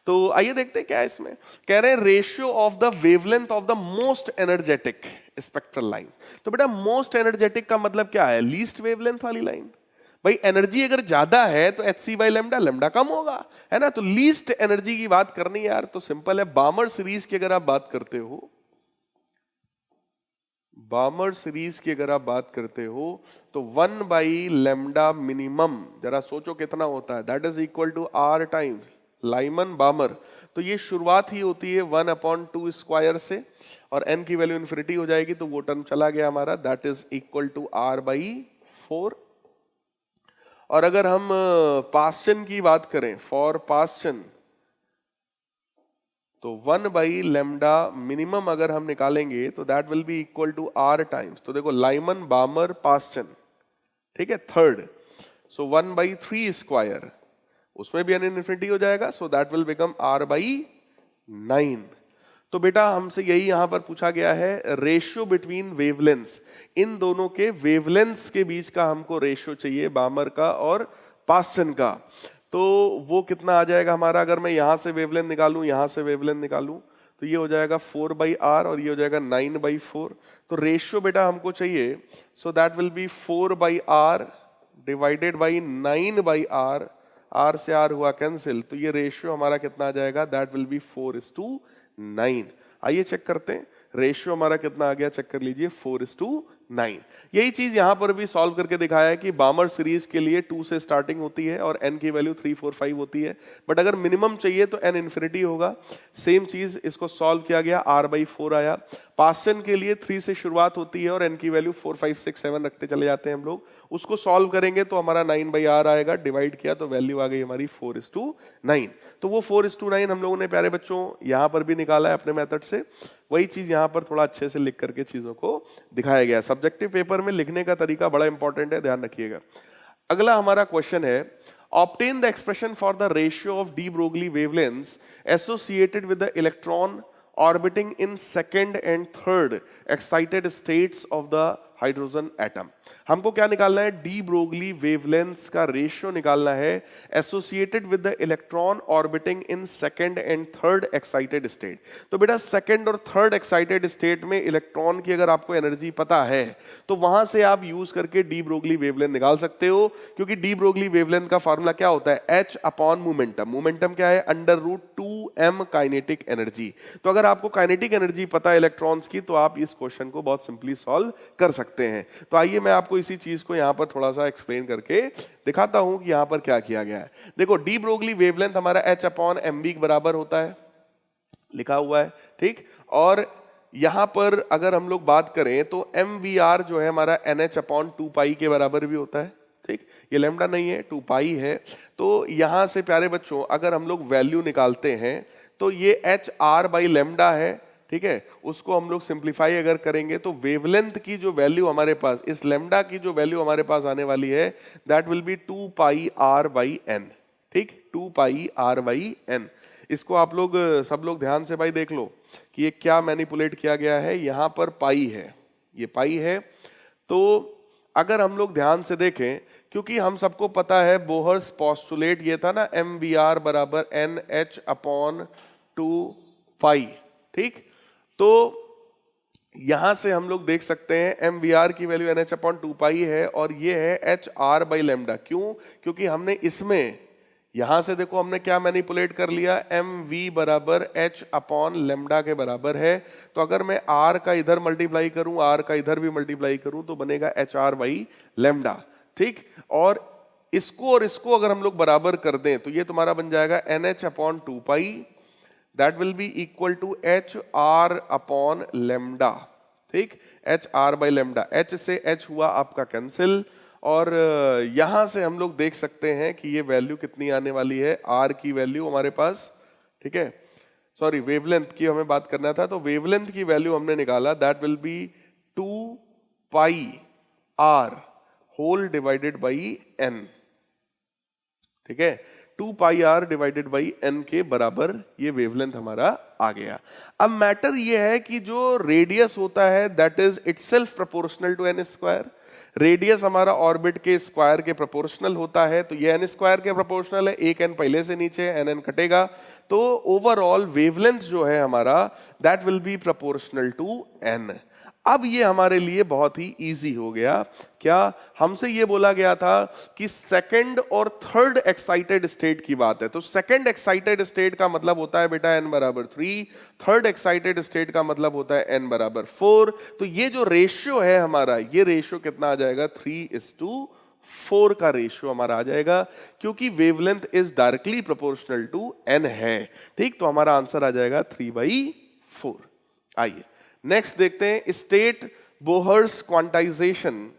तो आइए देखते हैं क्या है इसमें। कह रहे हैं ratio of the wavelength of the most energetic spectral line. तो बेटा मोस्ट एनर्जेटिक का मतलब क्या है? लीस्ट वेवलेंथ वाली लाइन। भाई एनर्जी अगर ज्यादा है तो hc/λ, लैम्डा कम होगा, है ना। तो लीस्ट एनर्जी की बात करनी है यार, तो सिंपल है, बामर सीरीज की अगर आप बात करते हो, बामर सीरीज की अगर आप बात करते हो तो 1/λ मिनिमम, जरा सोचो कितना होता है, that is equal to r times Lyman Balmer. तो ये शुरुआत ही होती है 1/2 स्क्वायर से और n की वैल्यू इन्फिनिटी हो जाएगी, तो वो टर्म चला गया हमारा, that is equal to r/4। और अगर हम पास्चन की बात करें, फॉर पास्चन, तो 1/λ मिनिमम अगर हम निकालेंगे तो that will be equal to r times, तो देखो लाइमन बामर पास्चन, ठीक है, थर्ड, सो 1/3 स्क्वायर, उसमें भी n इन्फिनिटी हो जाएगा, so that will become r/9। तो बेटा हमसे यही यहां पर पूछा गया है, रेशियो बिटवीन वेवलेंथ्स, इन दोनों के वेवलेंथ्स के बीच का हमको रेशियो चाहिए, बामर का और पास्टन का। तो वो कितना आ जाएगा हमारा, अगर मैं यहां से वेवलेंथ निकालूं, यहां से वेवलेंथ निकालूं, तो ये हो जाएगा 4/r और ये हो जाएगा 9/4। तो रेशियो बेटा हमको चाहिए, so that will B 4/r divided by 9/r, r से r हुआ कैंसिल, तो ये रेशियो हमारा कितना आ जाएगा, दैट विल बी 4:9। आइए चेक करते हैं रेशियो हमारा कितना आ गया, चेक कर लीजिए 4:9। यही चीज यहां पर भी सॉल्व करके दिखाया है कि बामर सीरीज के लिए 2 से स्टार्टिंग होती है और n की वैल्यू 3, 4, 5 होती है, बट अगर मिनिमम चाहिए तो n इन्फिनिटी होगा। सेम चीज इसको सॉल्व किया गया, r/4 आया। पास्टन के लिए 3 से शुरुआत होती है और n की वैल्यू 4, 5, 6, 7 रखते चले जाते हैं हम लोग। उसको सॉल्व करेंगे तो हमारा 9/r आएगा, डिवाइड किया तो वैल्यू आ गई हमारी 4:9। तो वो 4:9 हम लोगों ने प्यारे बच्चों यहां पर भी निकाला है अपने मेथड से। वही चीज यहां पर थोड़ा अच्छे से लिख करके चीजों को दिखाया गया। सब्जेक्टिव पेपर में लिखने का तरीका बड़ा इंपॉर्टेंट है, ध्यान रखिएगा। अगला हमारा क्वेश्चन है, obtain the expression for the ratio of de Broglie wavelengths associated with the electron orbiting in second and third excited states of the hydrogen atom. हमको क्या निकालना है, डी ब्रोगली वेवलेंथ्स का रेशियो निकालना है associated with the electron orbiting in second and third excited state. तो बेटा second और थर्ड एक्साइटेड स्टेट में इलेक्ट्रॉन की अगर आपको एनर्जी पता है तो वहां से आप यूज करके डी ब्रोगली वेवलेंथ निकाल सकते हो, क्योंकि डी ब्रोगली वेवलेंथ का फार्मूला क्या होता है, एच अपॉन मोमेंटम। मोमेंटम क्या है, √2m काइनेटिक एनर्जी। तो अगर आपको काइनेटिक एनर्जी पता है इलेक्ट्रॉन्स की तो आप इस क्वेश्चन को बहुत सिंपली सॉल्व कर सकते हैं। तो आइए मैं आपको इसी चीज को यहां पर थोड़ा सा एक्सप्लेन करके दिखाता हूं कि यहां पर क्या किया गया है। देखो डी ब्रोगली वेवलेंथ हमारा h/mv के बराबर होता है, लिखा हुआ है, ठीक। और यहां पर अगर हम लोग बात करें तो mvr जो है हमारा nh/2π के बराबर भी होता है, ठीक। ये लैम्डा नहीं है, 2π है। तो यहां से प्यारे बच्चों अगर हम लोग वैल्यू निकालते हैं तो ये hr/λ है, ठीक है। उसको हम लोग सिंप्लीफाई अगर करेंगे तो वेवलेंथ की जो वैल्यू हमारे पास, इस लैम्डा की जो वैल्यू हमारे पास आने वाली है, दैट विल बी 2πr/n, ठीक, 2πr/n। इसको आप लोग सब लोग ध्यान से भाई देख लो कि ये क्या मैनिपुलेट किया गया है। यहां पर पाई है, ये पाई है। तो अगर हम लोग ध्यान से देखें, क्योंकि हम सबको पता है बोहर्स पोस्टुलेट ये था ना, mvr बराबर nh/2π, ठीक। तो यहां से हम लोग देख सकते हैं mvr की वैल्यू nh/2π है और ये है hr/λ। क्यों, क्योंकि हमने इसमें यहां से देखो हमने क्या मैनिपुलेट कर लिया, mv बराबर h/λ के बराबर है। तो अगर मैं r का इधर मल्टीप्लाई करूं, r का इधर भी मल्टीप्लाई करूं तो बनेगा hr/λ, ठीक। और इसको अगर हम लोग बराबर कर दें तो ये तुम्हारा बन जाएगा nh/2π, that will be equal to hr/λ, ठीक, hr/λ। h से h हुआ आपका कैंसिल और यहां से हम लोग देख सकते हैं कि ये वैल्यू कितनी आने वाली है, r की वैल्यू हमारे पास, ठीक है, सॉरी वेवलेंथ की हमें बात करना था, तो वेवलेंथ की वैल्यू हमने निकाला, that will be 2πr whole divided by n, ठीक है, 2πr डिवाइडेड बाई n के बराबर ये वेवलेंथ हमारा आ गया। अब मैटर ये है कि जो रेडियस होता है that is itself proportional to n square. Radius हमारा ऑर्बिट के स्क्वायर के प्रोपोर्शनल होता है, तो ये n स्क्वायर के प्रोपोर्शनल है, एक n पहले से नीचे n कटेगा, तो ओवरऑल वेवलेंथ जो है हमारा that will be proportional to n। अब ये हमारे लिए बहुत ही इजी हो गया। क्या हमसे ये बोला गया था कि सेकंड और थर्ड एक्साइटेड स्टेट की बात है, तो सेकंड एक्साइटेड स्टेट का मतलब होता है बेटा n बराबर 3, थर्ड एक्साइटेड स्टेट का मतलब होता है n बराबर 4। तो ये जो रेशियो है हमारा, ये रेशियो कितना आ जाएगा, 3:4 का रेशियो हमारा आ जाएगा, क्योंकि wavelength is directly proportional to n है, ठीक। तो हमारा आंसर आ जाएगा 3/4। आइए नेक्स्ट देखते हैं, state Bohr's quantization,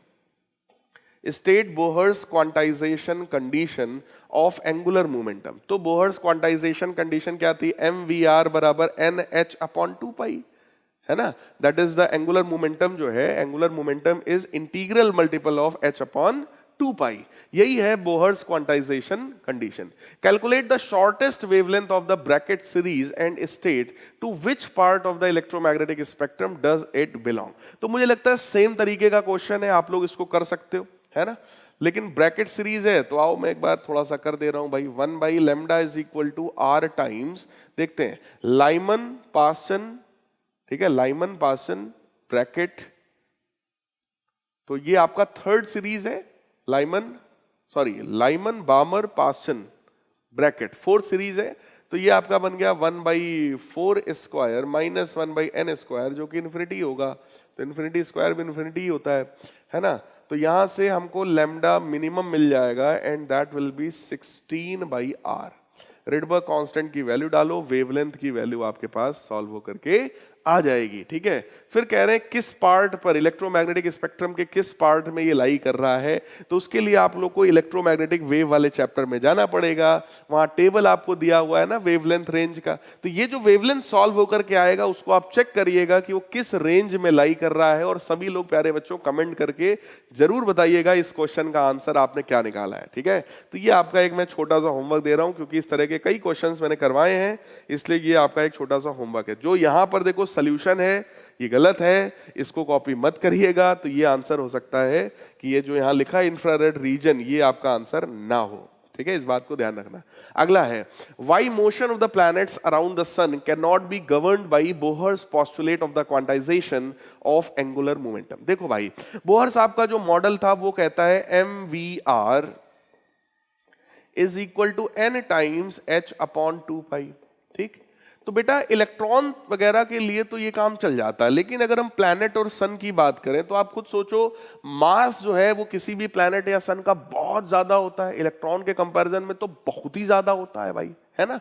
state Bohr's quantization condition of angular momentum. तो बोहर्स क्वांटाइजेशन कंडीशन क्या थी, mvr बराबर nh/2π, है ना, that is the angular momentum जो है, angular momentum is integral multiple of h/2 2 pi. यही है Bohr's quantization condition. Calculate the shortest wavelength of the bracket series and state to which part of the electromagnetic spectrum does it belong. तो मुझे लगता है same तरीके का question है, आप लोग इसको कर सकते हो, है ना। लेकिन ब्रैकेट सीरीज है तो आओ मैं एक बार थोड़ा सा कर दे रहा हूं भाई। 1 by lambda is equal to R times, देखते हैं, लाइमन पास्चन, ठीक है, लाइमन पास्चन ब्रैकेट, तो ये आपका थर्ड सीरीज है, Lyman Balmer Paschen bracket fourth series है। तो ये आपका बन गया 1/4 स्क्वायर माइनस 1/n स्क्वायर, जो कि इन्फिनिटी होगा। तो इन्फिनिटी स्क्वायर भी इन्फिनिटी ही होता है ना। तो यहां से हमको लैम्डा मिनिमम मिल जाएगा and that will B 16/r। Rydberg constant की वैल्यू डालो, वेवलेंथ की वैल्यू आपके पास सॉल्व होकर के आ जाएगी, ठीक है। फिर कह रहे हैं किस पार्ट पर, इलेक्ट्रोमैग्नेटिक स्पेक्ट्रम के किस पार्ट में ये लाई कर रहा है। तो उसके लिए आप लोग को इलेक्ट्रोमैग्नेटिक वेव वाले चैप्टर में जाना पड़ेगा। वहां टेबल आपको दिया हुआ है ना वेवलेंथ रेंज का। तो ये जो वेवलेंथ सॉल्व होकर के आएगा उसको आप चेक करिएगा कि वो किस रेंज में लाई कर रहा है। और सभी लोग प्यारे बच्चों कमेंट करके जरूर बताइएगा इस क्वेश्चन का आंसर आपने क्या निकाला है, ठीक है। तो ये आपका एक मैं छोटा सा होमवर्क दे रहा हूं, क्योंकि इस तरह के कई क्वेश्चंस मैंने करवाए हैं, इसलिए ये आपका एक छोटा सा होमवर्क है। जो यहां पर देखो सॉल्यूशन है ये गलत है, इसको कॉपी मत करिएगा। तो ये आंसर हो सकता है कि ये जो यहां लिखा है इंफ्रारेड रीजन, ये आपका आंसर ना हो, ठीक है, इस बात को ध्यान रखना। अगला है why motion of the planets around the sun can not be governed by Bohr's postulate of the quantization of angular momentum. देखो भाई, बोहर साहब का जो मॉडल था वो कहता है mvr is equal to n times h upon 2 pi, ठीक। तो बेटा इलेक्ट्रॉन वगैरह के लिए तो ये काम चल जाता है, लेकिन अगर हम प्लैनेट और सन की बात करें तो आप खुद सोचो, मास जो है वो किसी भी प्लैनेट या सन का बहुत ज्यादा होता है, इलेक्ट्रॉन के कंपैरिजन में तो बहुत ही ज्यादा होता है भाई, है ना।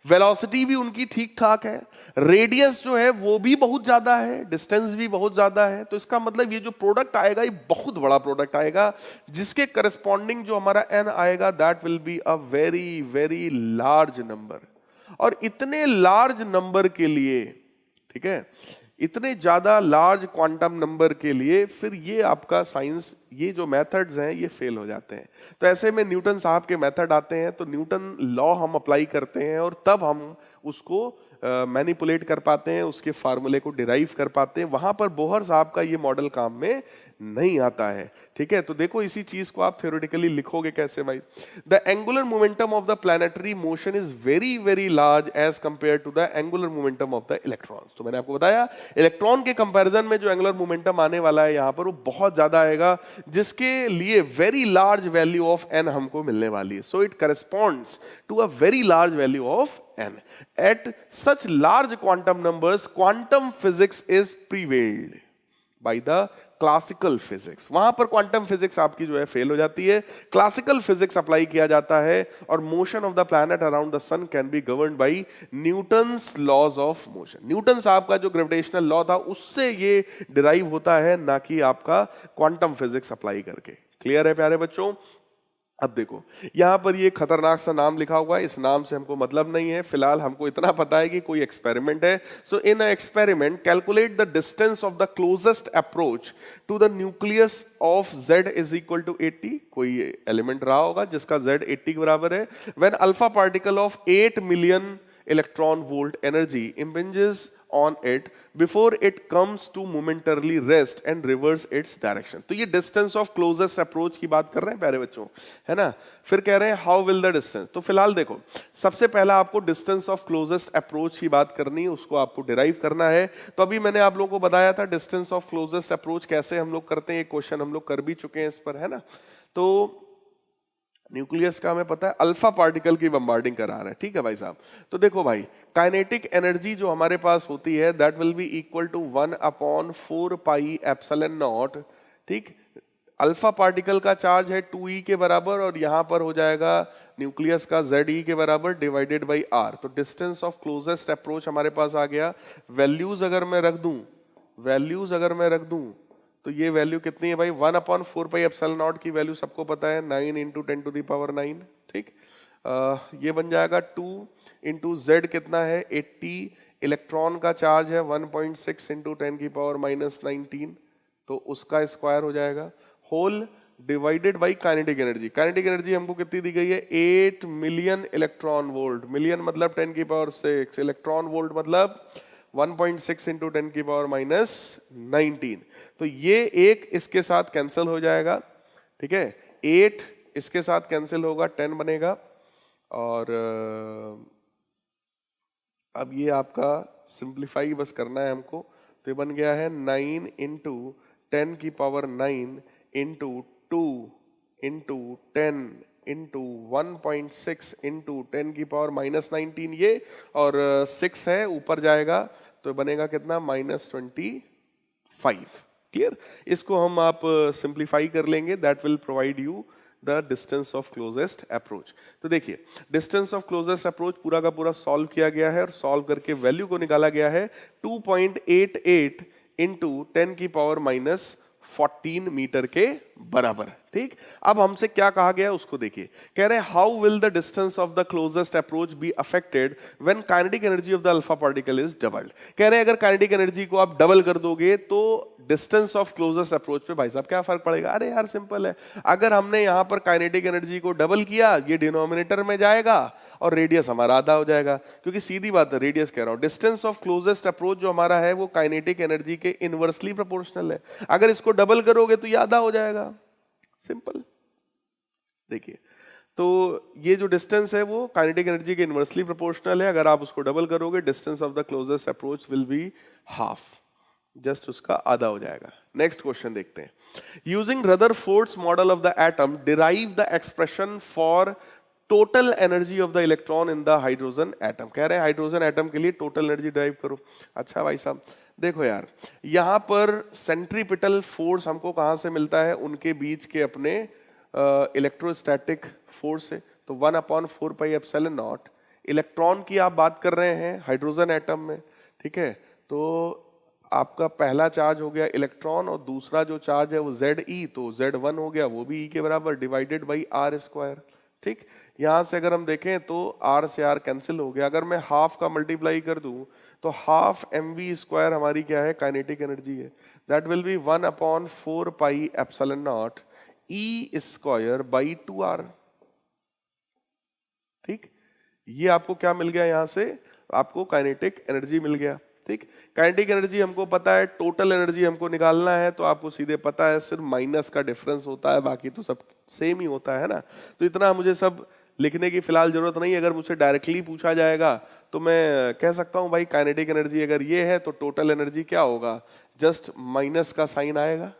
वेलोसिटी भी उनकी ठीक ठाक है, रेडियस जो है वो भी बहुत ज्यादा है, डिस्टेंस भी बहुत ज्यादा है। तो इसका मतलब ये जो प्रोडक्ट आएगा ये बहुत बड़ा प्रोडक्ट आएगा, जिसके करस्पॉन्डिंग जो हमारा n आएगा that will be a very very large number. और इतने लार्ज नंबर के लिए, ठीक है, इतने ज्यादा लार्ज क्वांटम नंबर के लिए फिर ये आपका साइंस, ये जो मेथड्स हैं ये फेल हो जाते हैं। तो ऐसे में न्यूटन साहब के मेथड आते हैं, तो न्यूटन लॉ हम अप्लाई करते हैं और तब हम उसको मैनिपुलेट कर पाते हैं, उसके फार्मूले को डिराइव कर पाते हैं। वहां पर बोहर साहब का ये मॉडल काम में नहीं आता है, ठीक है। तो देखो इसी चीज को आप थ्योरेटिकली लिखोगे कैसे भाई। The angular momentum of the planetary motion is very very large as compare to the angular momentum of the electrons. तो मैंने आपको बताया इलेक्ट्रॉन के कंपैरिजन में जो एंगुलर मोमेंटम आने वाला है यहां पर वो बहुत ज्यादा आएगा, जिसके लिए very large value of n हमको मिलने वाली है। So it corresponds to a very large value of n at such large quantum numbers. Quantum physics is prevailed by the classical physics. वहां पर क्वांटम फिजिक्स आपकी जो है फेल हो जाती है, क्लासिकल फिजिक्स अप्लाई किया जाता है और motion of the planet around the sun can be governed by Newton's laws of motion. Newton साहब का जो ग्रेविटेशनल लॉ था उससे ये डिराइव होता है, ना कि आपका क्वांटम फिजिक्स अप्लाई करके। क्लियर है प्यारे बच्चों। अब देखो यहां पर ये खतरनाक सा नाम लिखा हुआ है, इस नाम से हमको मतलब नहीं है, फिलहाल हमको इतना पता है कि कोई एक्सपेरिमेंट है। So in a experiment calculate the distance of the closest approach to the nucleus of z is equal to 80। कोई एलिमेंट रहा होगा जिसका z 80 के बराबर है। When alpha particle of 8 million electron volt energy impinges on it before it comes to momentarily rest and reverse its direction। तो ये distance of closest approach की बात कर रहे हैं प्यारे बच्चों, है ना। फिर कह रहे हैं हाउ विल द डिस्टेंस। तो फिलहाल देखो सबसे पहला आपको डिस्टेंस ऑफ क्लोजेस्ट अप्रोच की बात करनी है, उसको आपको डिराइव करना है। तो अभी मैंने आप लोगों को बताया था डिस्टेंस ऑफ क्लोजेस्ट अप्रोच कैसे हम लोग करते हैं, एक क्वेश्चन हम लोग कर भी चुके हैं इस पर, है ना। तो न्यूक्लियस का हमें पता है अल्फा पार्टिकल की बम्बार्डिंग करा रहा है, ठीक है भाई साहब। तो देखो भाई काइनेटिक एनर्जी जो हमारे पास होती है that will be equal to 1/4 pi epsilon naught, ठीक। अल्फा पार्टिकल का चार्ज है 2e के बराबर और यहां पर हो जाएगा न्यूक्लियस का ze के बराबर डिवाइडेड बाई r। तो डिस्टेंस ऑफ क्लोजेस्ट अप्रोच हमारे पास आ गया। वैल्यूज अगर मैं रख दूं तो ये वैल्यू कितनी है भाई, 1/4 पाई एप्सिलॉन नॉट की वैल्यू सबको पता है 9 × 10⁹, ठीक। ये बन जाएगा 2 × z कितना है 80, इलेक्ट्रॉन का चार्ज है 1.6 × 10⁻⁻19, तो उसका स्क्वायर हो जाएगा whole divided by kinetic energy. Kinetic energy हमको कितनी दी गई है? 8 मिलियन इलेक्ट्रॉन वोल्ट। मिलियन मतलब 10 की पावर 6, इलेक्ट्रॉन वोल्ट मतलब 1.6 इंटू 10 की पावर माइनस 19। तो ये एक इसके साथ कैंसिल हो जाएगा, ठीक है, 8 इसके साथ कैंसिल होगा, 10 बनेगा। और अब ये आपका सिंप्लीफाई बस करना है हमको, तो ये बन गया है 9 इंटू 10 की power 9 into 2 into 10 into 1.6 into 10 की पावर माइनस 19 ये, और 6 है ऊपर जाएगा तो बनेगा कितना? -25। क्लियर? इसको हम आप सिंप्लीफाई कर लेंगे, that will provide you the distance of closest approach. तो देखिए डिस्टेंस ऑफ क्लोजेस्ट अप्रोच पूरा का पूरा सॉल्व किया गया है और सॉल्व करके वैल्यू को निकाला गया है 2.88 इंटू 10 की पावर माइनस 14 मीटर के बराबर। ठीक, अब हमसे क्या कहा गया उसको देखिए। कह रहे हैं how will the distance of the closest approach be affected when kinetic energy of the alpha particle is doubled. कह रहे हैं अगर काइनेटिक एनर्जी को आप डबल कर दोगे तो डिस्टेंस ऑफ क्लोजेस्ट अप्रोच पे भाई साहब क्या फर्क पड़ेगा? अरे यार सिंपल है, अगर हमने यहां पर काइनेटिक एनर्जी को डबल किया, ये डिनोमिनेटर में जाएगा और रेडियस हमारा आधा हो जाएगा, क्योंकि सीधी बात है, रेडियस कह रहा हूं, डिस्टेंस ऑफ क्लोजेस्ट अप्रोच जो हमारा है वो काइनेटिक एनर्जी के इनवर्सली प्रोपोर्शनल है। अगर इसको डबल करोगे तो ये आधा हो जाएगा, सिंपल। देखिए तो ये जो डिस्टेंस है वो काइनेटिक एनर्जी के इनवर्सली प्रोपोर्शनल है, अगर आप उसको डबल करोगे distance of the closest approach will be half, just उसका आधा हो जाएगा। नेक्स्ट क्वेश्चन देखते हैं। Using Rutherford's model of the atom derive the expression for total energy of the electron in the hydrogen atom. कह रहे हैं हाइड्रोजन एटम के लिए टोटल एनर्जी डिराइव करो। अच्छा भाई साहब देखो यार, यहां पर सेंट्रीपिटल फोर्स हमको कहां से मिलता है? उनके बीच के अपने इलेक्ट्रोस्टैटिक फोर्स है, तो 1/4 पाई एप्सिलॉन नॉट। इलेक्ट्रॉन की आप बात कर रहे हैं हाइड्रोजन एटम में, ठीक है, तो आपका पहला चार्ज हो गया इलेक्ट्रॉन और दूसरा जो चार्ज है वो Ze, तो Z1 हो गया, वो भी E के बराबर, डिवाइडेड बाई R²। ठीक, यहां से अगर हम देखें तो R से R कैंसिल हो गया। अगर मैं हाफ का मल्टीप्लाई कर दूं तो हाफ mv² हमारी क्या है? काइनेटिक एनर्जी है। That will B 1/4 pi epsilon not E² by 2R। ठीक, ये आपको क्या मिल गया? यहां से आपको काइनेटिक एनर्जी मिल गया। ठीक, काइनेटिक एनर्जी हमको पता है, टोटल एनर्जी हमको निकालना है तो आपको सीधे पता है सिर्फ माइनस का डिफरेंस होता है, बाकी तो सब सेम ही होता है ना। तो इतना मुझे सब लिखने की फिलहाल जरूरत नहीं। अगर मुझसे डायरेक्टली पूछा जाएगा तो मैं कह सकता हूं भाई काइनेटिक एनर्जी अगर ये है तो टोटल एनर्जी क्या होगा? जस्ट माइनस का साइन आएगा,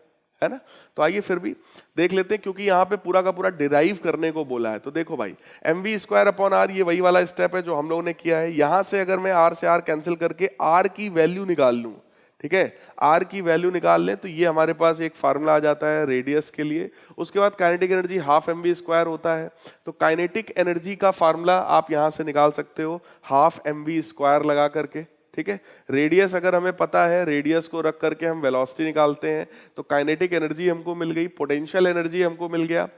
है ना। तो आइए फिर भी देख लेते हैं, क्योंकि यहाँ पे पूरा का पूरा डिराइव करने को बोला है। तो देखो भाई mv²/r ये वही वाला स्टेप है जो हम लोगों ने किया है। यहां से अगर मैं r से r कैंसिल करके r की वैल्यू निकाल लूं, ठीक है, r की वैल्यू निकाल लें तो ये हमारे पास एक फार्मूला आ जाता है रेडियस के लिए। उसके बाद काइनेटिक एनर्जी हाफ mv² होता है, तो काइनेटिक एनर्जी का फार्मूला आप यहां से निकाल सकते हो हाफ mv² लगा करके। ठीक है, रेडियस अगर हमें पता है, रेडियस को रख करके हम वेलोसिटी निकालते हैं, तो काइनेटिक एनर्जी हमको मिल गई, पोटेंशियल एनर्जी हमको मिल गया,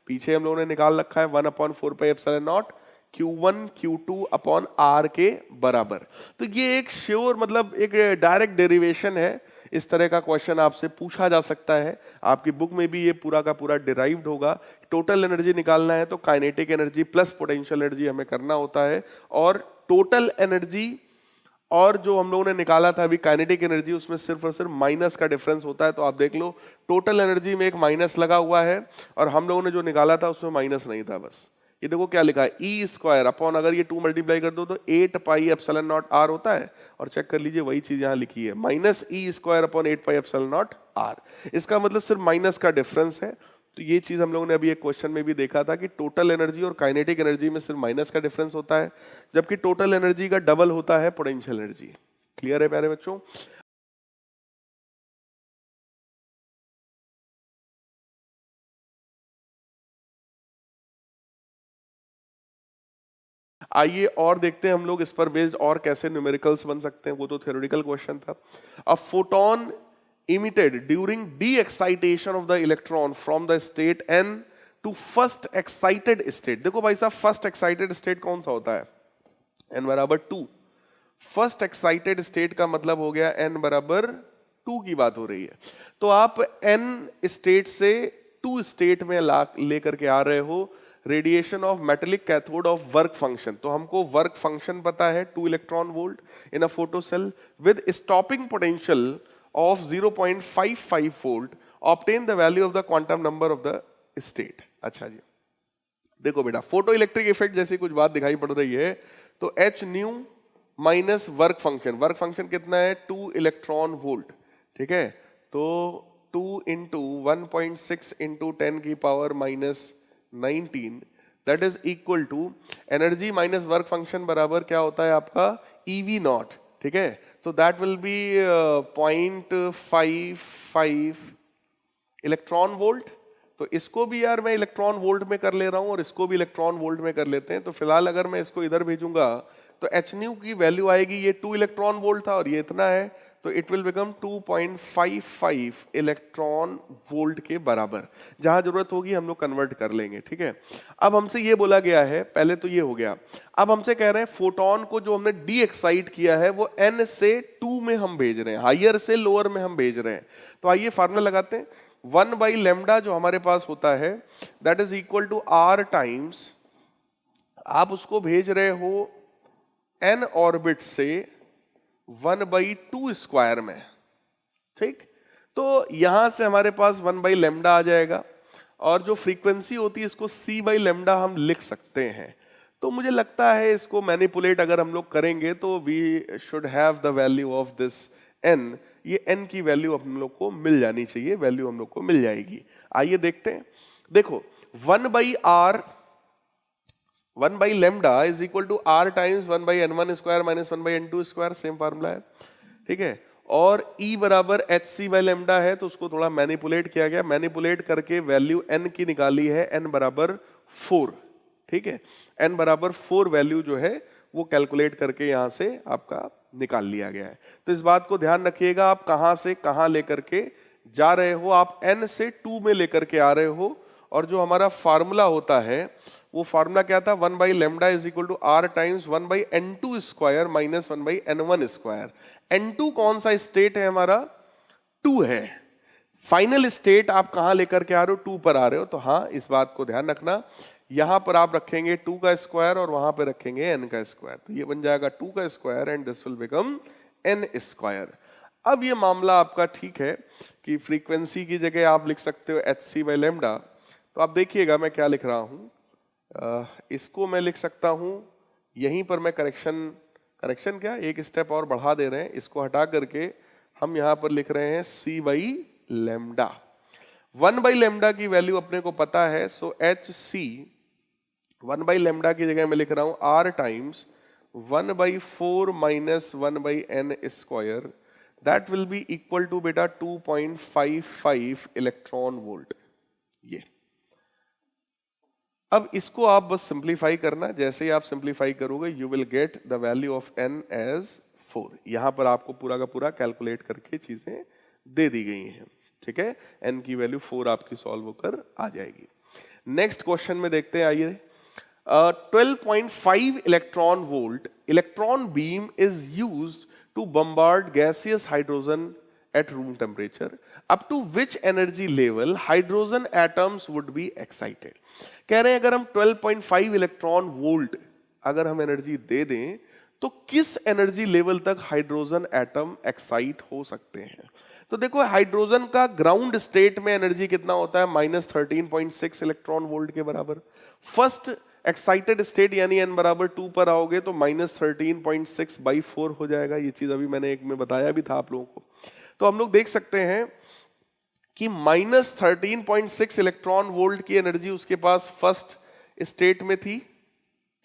पीछे हम लोगों ने निकाल रखा है 1/4 pi epsilon not Q1 Q2 upon R के बराबर। तो ये एक श्योर मतलब एक डायरेक्ट डेरिवेशन है। इस तरह का क्वेश्चन आपसे पूछा जा सकता है, आपकी बुक में भी ये पूरा का पूरा डिराइव्ड होगा। टोटल एनर्जी निकालना है तो kinetic energy plus potential energy हमें करना होता है, और टोटल एनर्जी और जो हम लोगों ने निकाला था अभी काइनेटिक एनर्जी, उसमें सिर्फ और सिर्फ माइनस का डिफरेंस होता है। तो आप देख लो टोटल एनर्जी में एक माइनस लगा हुआ है और हम लोगों ने जो निकाला था उसमें माइनस नहीं था। बस ये देखो क्या लिखा है E² अपॉन, अगर ये 2 मल्टीप्लाई कर दो तो 8 पाई एप्सिलॉन नॉट R होता है, और चेक कर लीजिए वही चीज यहां लिखी है -E² upon 8 pi epsilon not R। इसका मतलब सिर्फ माइनस का डिफरेंस है। तो ये चीज हम लोगों ने अभी एक क्वेश्चन में भी देखा था कि टोटल एनर्जी और काइनेटिक एनर्जी में सिर्फ माइनस का डिफरेंस होता है, जबकि टोटल एनर्जी का डबल होता है पोटेंशियल एनर्जी। क्लियर है प्यारे बच्चों? आइए और देखते हैं हम लोग इस पर बेस्ड और कैसे न्यूमेरिकल्स बन सकते हैं। वो तो थ्योरेटिकल क्वेश्चन था। A photon emitted during de-excitation of the electron from the state n to first excited state। देखो भाई साहब फर्स्ट एक्साइटेड स्टेट कौन सा होता है? n बराबर 2। फर्स्ट एक्साइटेड स्टेट का मतलब हो गया n बराबर 2 की बात हो रही है। तो आप n स्टेट से N2 स्टेट में लेकर के आ रहे हो radiation of metallic cathode of work function. तो हमको वर्क फंक्शन पता है 2 electron volt in a photo cell with stopping potential of 0.55 volt, obtain the value of the quantum number of the state. अच्छा जी, देखो बेटा, फोटो इलेक्ट्रिक इफेक्ट जैसी कुछ बात दिखाई पड़ रही है तो H new minus work function कितना है 2 इलेक्ट्रॉन वोल्ट, ठीक है। तो 2 इंटू 1.6 इंटू 10 की power minus 19 that is equal to energy minus work function बराबर क्या होता है आपका EV नॉट, ठीक है। तो that will B 0.55 electron volt. तो इसको भी यार मैं इलेक्ट्रॉन वोल्ट में कर ले रहा हूं और इसको भी इलेक्ट्रॉन वोल्ट में कर लेते हैं। तो फिलहाल अगर मैं इसको इधर भेजूंगा तो एच न्यू की वैल्यू आएगी, ये 2 इलेक्ट्रॉन वोल्ट था और ये इतना है, तो it will become 2.55 electron volt के बराबर। जहां जरूरत होगी हम लोग कन्वर्ट कर लेंगे, ठीक है। अब हमसे ये बोला गया है, पहले तो ये हो गया, अब हमसे कह रहे हैं फोटोन को जो हमने डी एक्साइट किया है वो n से 2 में हम भेज रहे हैं, हायर से लोअर में हम भेज रहे हैं। तो आइए फार्मूला लगाते हैं। 1/λ जो हमारे पास होता है that is equal to r times, आप उसको भेज रहे हो n ऑर्बिट से 1/2 स्क्वायर में, ठीक। तो यहां से हमारे पास 1/λ आ जाएगा और जो फ्रीक्वेंसी होती है इसको c/λ हम लिख सकते हैं। तो मुझे लगता है इसको मैनिपुलेट अगर हम लोग करेंगे तो we should have the value of this n, ये n की वैल्यू हम लोग को मिल जानी चाहिए, वैल्यू हम लोग को मिल जाएगी। आइए देखते हैं, देखो 1/λ is equal to r times 1/n1 square minus 1/n2 square, same formula है, ठीक है। और E बराबर hc/λ है, तो उसको थोड़ा मैनिपुलेट किया गया, मैनिपुलेट करके वैल्यू n की निकाली है, n बराबर 4, ठीक है। n बराबर 4 वैल्यू जो है वो कैलकुलेट करके यहां से आपका निकाल लिया गया है। तो इस बात को ध्यान रखिएगा, आप कहां से कहां लेकर के जा रहे हो, आप n से 2 में लेकर के आ रहे हो। और जो हमारा फार्मूला होता है वो फार्मूला क्या था, 1/λ is equal to r times 1/n2 square minus 1/n1 square. n2 कौन सा स्टेट है हमारा, 2 है। फाइनल स्टेट आप कहां लेकर के आ रहे हो, 2 पर आ रहे हो। तो हाँ, इस बात को ध्यान रखना, यहां पर आप रखेंगे 2 का स्क्वायर और वहां पर रखेंगे n का स्क्वायर, तो ये बन जाएगा 2 का square and this will become n square. अब ये मामला आपका ठीक है कि फ्रीक्वेंसी की जगह आप लिख सकते हो hc/λ। तो आप देखिएगा मैं क्या लिख रहा हूं, इसको मैं लिख सकता हूं, यहीं पर मैं करेक्शन क्या एक स्टेप और बढ़ा दे रहे हैं, इसको हटा करके हम यहां पर लिख रहे हैं c/λ। 1/λ की वैल्यू अपने को पता है, सो hc 1/λ की जगह मैं लिख रहा हूं r times 1/4 minus 1/n square, that will be equal to बेटा 2.55 इलेक्ट्रॉन वोल्ट। ये अब इसको आप बस सिंप्लीफाई करना, जैसे ही आप सिंप्लीफाई करोगे you will get the value of n as 4। यहां पर आपको पूरा का पूरा कैलकुलेट करके चीजें दे दी गई हैं, ठीक है। n की वैल्यू 4 आपकी सॉल्व होकर आ जाएगी। नेक्स्ट क्वेश्चन में देखते हैं, आइए। 12.5 electron volt electron beam is used to bombard gaseous hydrogen at room temperature, up to which energy level hydrogen atoms would be excited। कह रहे हैं अगर हम 12.5 इलेक्ट्रॉन वोल्ट अगर हम एनर्जी दे दें तो किस एनर्जी लेवल तक हाइड्रोजन एटम एक्साइट हो सकते हैं। तो देखो हाइड्रोजन का ग्राउंड स्टेट में एनर्जी कितना होता है, -13.6 इलेक्ट्रॉन वोल्ट के बराबर। फर्स्ट एक्साइटेड स्टेट यानी n बराबर 2 पर आओगे तो -13.6/4 हो जाएगा। ये चीज अभी मैंने एक में बताया भी था आप लोगों को। तो हम लोग देख सकते हैं कि -13.6 इलेक्ट्रॉन वोल्ट की एनर्जी उसके पास फर्स्ट स्टेट में थी,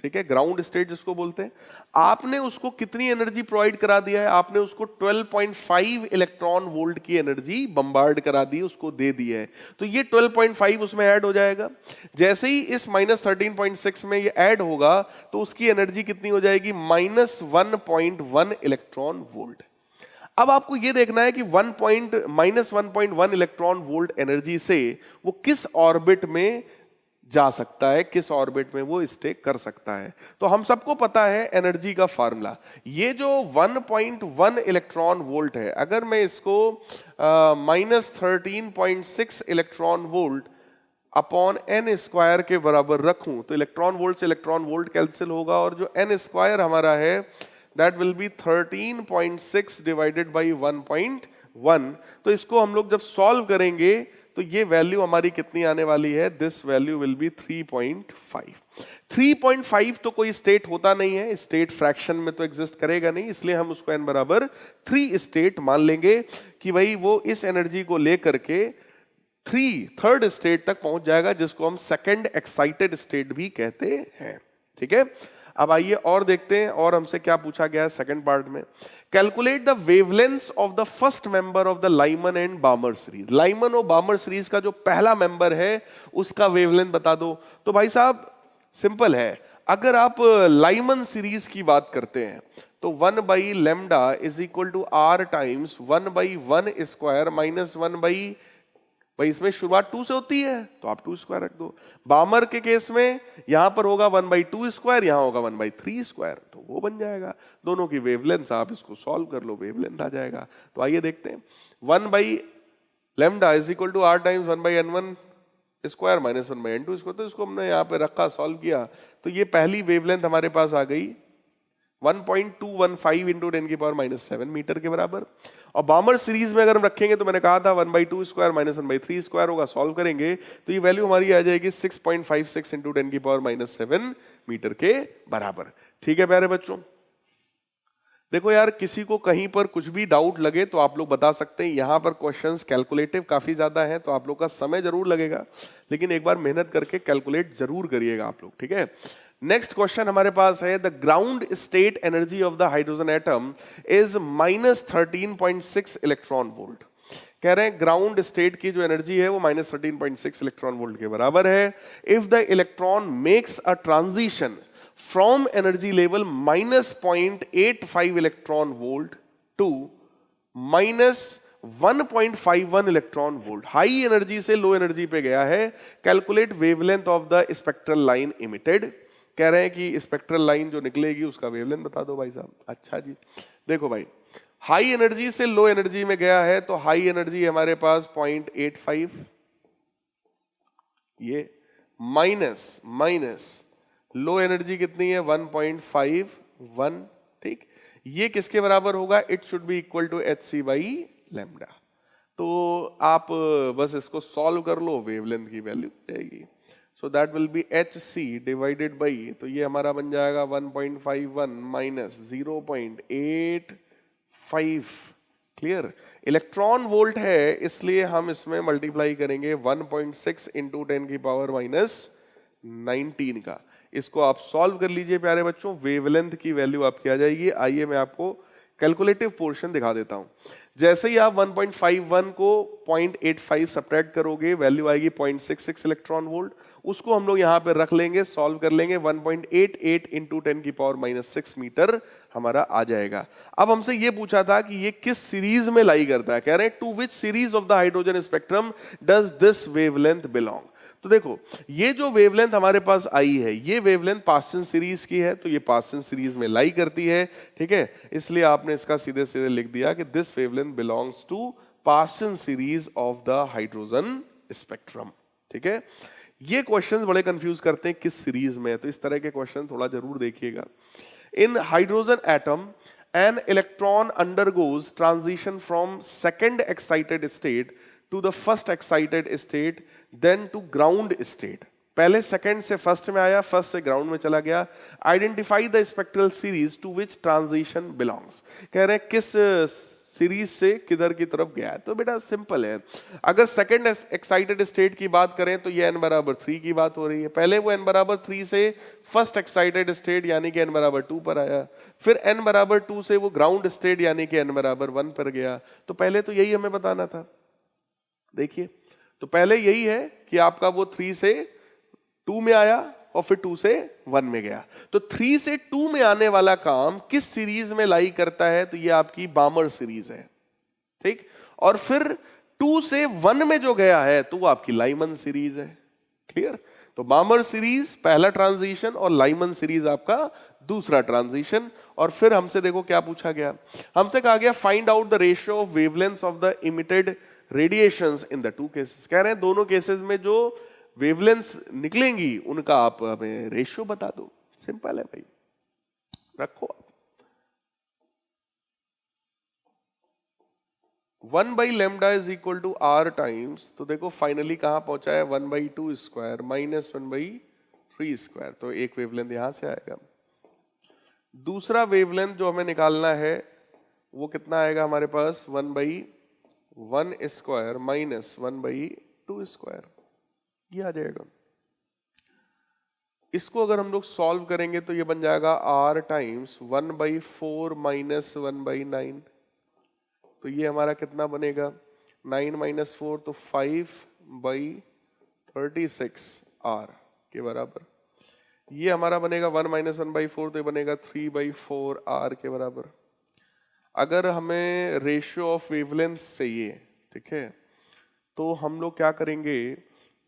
ठीक है, ग्राउंड स्टेट जिसको बोलते हैं। आपने उसको कितनी एनर्जी प्रोवाइड करा दिया है, आपने उसको 12.5 इलेक्ट्रॉन वोल्ट की एनर्जी बम्बार्ड करा दी, उसको दे दी है। तो ये 12.5 उसमें ऐड हो जाएगा। जैसे ही इस -13.6 में ये ऐड होगा तो उसकी एनर्जी कितनी हो जाएगी, -1.1 इलेक्ट्रॉन वोल्ट। अब आपको यह देखना है कि -1.1 इलेक्ट्रॉन वोल्ट एनर्जी से वो किस ऑर्बिट में जा सकता है, किस ऑर्बिट में वो स्टे कर सकता है। तो हम सबको पता है एनर्जी का फार्मूला, ये जो 1.1 इलेक्ट्रॉन वोल्ट है, अगर मैं इसको -13.6 electron volt upon n square के बराबर रखूं तो इलेक्ट्रॉन वोल्ट से इलेक्ट्रॉन वोल्ट कैंसिल होगा और जो एन स्क्वायर हमारा है that will be 13.6 divided by 1.1। तो इसको हम लोग जब सॉल्व करेंगे तो ये वैल्यू हमारी कितनी आने वाली है, दिस वैल्यू विल बी 3.5। 3.5 तो कोई स्टेट होता नहीं है, स्टेट फ्रैक्शन में तो एग्जिस्ट करेगा नहीं, इसलिए हम उसको n बराबर 3 स्टेट मान लेंगे कि भाई वो इस एनर्जी को लेकर के थर्ड स्टेट तक पहुंच जाएगा, जिसको हम सेकंड एक्साइटेड स्टेट भी कहते हैं। ठीक है, अब आइए और देखते हैं और हमसे क्या पूछा गया है सेकंड पार्ट में। Calculate the wavelength of the first member of the Lyman and बामर series. Lyman और बामर सीरीज का जो पहला मेंबर है उसका वेवलेंथ बता दो। तो भाई साहब सिंपल है, अगर आप लाइमन सीरीज की बात करते हैं तो 1 by lambda is equal to R times 1 by 1 square minus 1 by, भाई इसमें शुरुआत 2 से होती है तो आप 2 स्क्वायर रख दो। बामर के केस में यहां पर होगा 1 बाई 2 स्क्वायर, यहां होगा 1 बाई 3 स्क्वायर, तो वो बन जाएगा। दोनों की वेवलेंथ आप इसको सॉल्व कर लो, वेवलेंथ आ जाएगा। तो आइए देखते हैं, 1 by lambda is equal to R times 1 by n1 square minus 1 by n2 square. तो इसको हमने यहाँ पे रखा, सॉल्व किया, तो ये पहली वेवलेंथ हमारे पास आ गई 1.215 इंटू 10 की पावर माइनस 7 मीटर के बराबर। और बामर सीरीज में अगर हम रखेंगे तो मैंने कहा था 1 by 2 square minus 1 by 3 square होगा, सॉल्व करेंगे तो ये वैल्यू हमारी आ जाएगी 6.56 इंटू 10 की पावर माइनस 7 मीटर के बराबर। ठीक है प्यारे बच्चों, देखो यार किसी को कहीं पर कुछ भी डाउट लगे तो आप लोग बता सकते हैं। यहां पर क्वेश्चंस कैलकुलेटिव काफी ज्यादा हैं तो आप लोग का समय जरूर लगेगा, लेकिन एक बार मेहनत करके कैलकुलेट जरूर करिएगा आप लोग। ठीक है, नेक्स्ट क्वेश्चन हमारे पास है, the ground state energy of the hydrogen atom is minus 13.6 electron volt. कह रहे हैं ग्राउंड स्टेट की जो एनर्जी है वो माइनस 13.6 इलेक्ट्रॉन वोल्ट के बराबर है if the electron makes a transition from energy level minus 0.85 electron volt to minus 1.51 electron volt. High energy से लो एनर्जी पे गया है, calculate wavelength of the spectral line emitted. कह रहे हैं कि स्पेक्ट्रल लाइन जो निकलेगी उसका वेवलेंथ बता दो भाई साहब। अच्छा जी, देखो भाई हाई एनर्जी से लो एनर्जी में गया है तो हाई एनर्जी हमारे पास 0.85, ये माइनस लो एनर्जी कितनी है 1.51। ठीक, ये किसके बराबर होगा, it should be equal to hc by lambda. तो आप बस इसको सॉल्व कर लो, वेवलेंथ की वैल्यू जाएगी, so that will B hc divided by, तो ये हमारा बन जाएगा 1.51 माइनस 0.85। क्लियर, इलेक्ट्रॉन वोल्ट है इसलिए हम इसमें मल्टीप्लाई करेंगे 1.6 इंटू 10 की पावर माइनस 19 का। इसको आप सॉल्व कर लीजिए प्यारे बच्चों, वेवलेंथ की वैल्यू आपकी आ जाएगी। आइए मैं आपको कैलकुलेटिव पोर्शन दिखा देता हूं। जैसे ही आप 1.51 को 0.85 सब्ट्रैक्ट करोगे, वैल्यू आएगी 0.66 इलेक्ट्रॉन वोल्ट। उसको हम लोग यहां पे रख लेंगे, सॉल्व कर लेंगे, 1.88 इंटू 10 की पावर माइनस 6 मीटर हमारा आ जाएगा। अब हमसे ये पूछा था कि ये किस सीरीज में लाई करता है, कह रहे हैं to which series of the hydrogen spectrum does this wavelength belong. तो देखो ये जो वेवलेंथ हमारे पास आई है ये वेवलेंथ पास्टन सीरीज की है, तो ये पास्टन सीरीज में लाई करती है। ठीक है, इसलिए आपने इसका सीधे सीधे लिख दिया कि this wavelength belongs to Paschen series of the hydrogen spectrum. ठीक है, ये क्वेश्चंस बड़े कंफ्यूज करते हैं किस सीरीज में, तो इस तरह के क्वेश्चन थोड़ा जरूर देखिएगा। In hydrogen atom an electron undergoes transition from second excited state to the first excited state then to ground state. पहले सेकंड से फर्स्ट में आया, फर्स्ट से ग्राउंड में चला गया। Identify the spectral series to which transition belongs. कह रहे हैं किस सीरीज से किधर की तरफ गया है। तो बेटा सिंपल है, अगर सेकंड एक्साइटेड स्टेट की बात करें तो ये n बराबर 3 की बात हो रही है। पहले वो n बराबर 3 से फर्स्ट एक्साइटेड स्टेट यानी कि n बराबर 2 पर आया, फिर n बराबर 2 से वो ग्राउंड स्टेट यानी कि n बराबर 1 पर गया। तो पहले तो यही हमें बताना था। देखिए, तो पहले यही है कि आपका वो 3 से 2 में आया और फिर 2 से 1 में गया। तो 3 से 2 में आने वाला काम किस सीरीज में लाई करता है, तो ये आपकी बामर सीरीज है। ठीक, और फिर 2 से 1 में जो गया है तो वो आपकी लाइमन सीरीज है। क्लियर, तो बामर सीरीज पहला ट्रांजिशन और लाइमन सीरीज आपका दूसरा ट्रांजिशन। और फिर हमसे देखो क्या पूछा गया, हमसे कहा गया find out the ratio of wavelength of the emitted radiations in the two cases. कह रहे हैं दोनों केसेस में जो वेवलेंथ निकलेंगी उनका आप हमें रेशियो बता दो। सिंपल है भाई, रखो आप। 1/λ is equal to R times, तो देखो फाइनली कहां पहुंचा है, 1/2 स्क्वायर माइनस 1/3 स्क्वायर, तो एक वेवलेंथ यहां से आएगा। दूसरा वेवलेंथ जो हमें निकालना है वो कितना आएगा हमारे पास, 1/1 स्क्वायर माइनस 1/2 स्क्वायर, ये आ जाएगा। इसको अगर हम लोग सॉल्व करेंगे तो ये बन जाएगा r टाइम्स 1/4 माइनस 1/9, तो ये हमारा कितना बनेगा, 9 माइनस 4 तो 5/36 r के बराबर। ये हमारा बनेगा 1 माइनस 1/4, तो ये बनेगा 3/4 r के बराबर। अगर हमें रेशियो ऑफ वेवलेंथ चाहिए, ठीक है, तो हम लोग क्या करेंगे,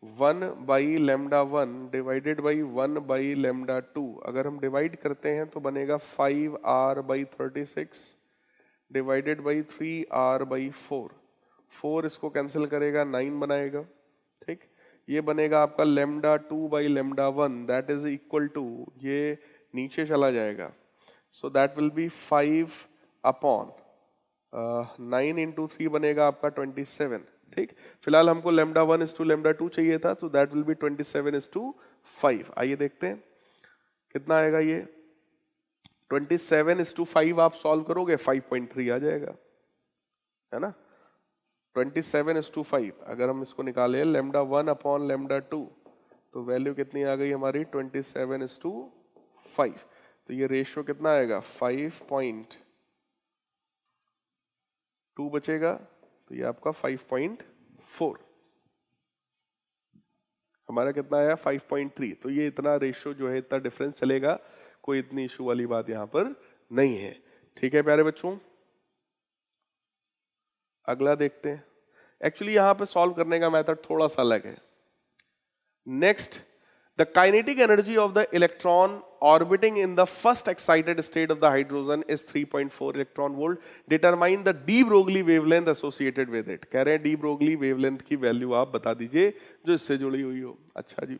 1/λ1 डिवाइडेड बाई 1/λ2, अगर हम डिवाइड करते हैं तो बनेगा 5r/36 डिवाइडेड बाई 3r/4, 4 इसको कैंसिल करेगा 9 बनाएगा, ठीक। ये बनेगा आपका λ2/λ1 दैट इज इक्वल टू, ये नीचे चला जाएगा, so that will B 5/9 into 3 बनेगा आपका 27, ठीक। फिलहाल हमको λ1 इज टू λ2 चाहिए था, तो दैट विल बी 27:5। आइए देखते हैं कितना आएगा ये, 27:5 आप सॉल्व करोगे 5.3 आ जाएगा, है ना। 27:5 अगर हम इसको निकाले λ1 अपॉन λ2, तो वैल्यू कितनी आ गई हमारी, 27:5, तो ये रेशियो कितना आएगा, 5.2 बचेगा, तो ये आपका 5.4, हमारा कितना आया 5.3, तो ये इतना रेशियो जो है, इतना डिफरेंस चलेगा, कोई इतनी इशू वाली बात यहां पर नहीं है, ठीक है प्यारे बच्चों। अगला देखते हैं, एक्चुअली यहां पे सॉल्व करने का मेथड थोड़ा सा अलग है। Next, the kinetic energy of the electron orbiting in the first excited state of the hydrogen is 3.4 electron volt, determine the de Broglie wavelength associated with it. कह रहे हैं डी ब्रोगली वेवलेंथ की value आप बता दीजिए जो इससे जुड़ी हुई हो। अच्छा जी,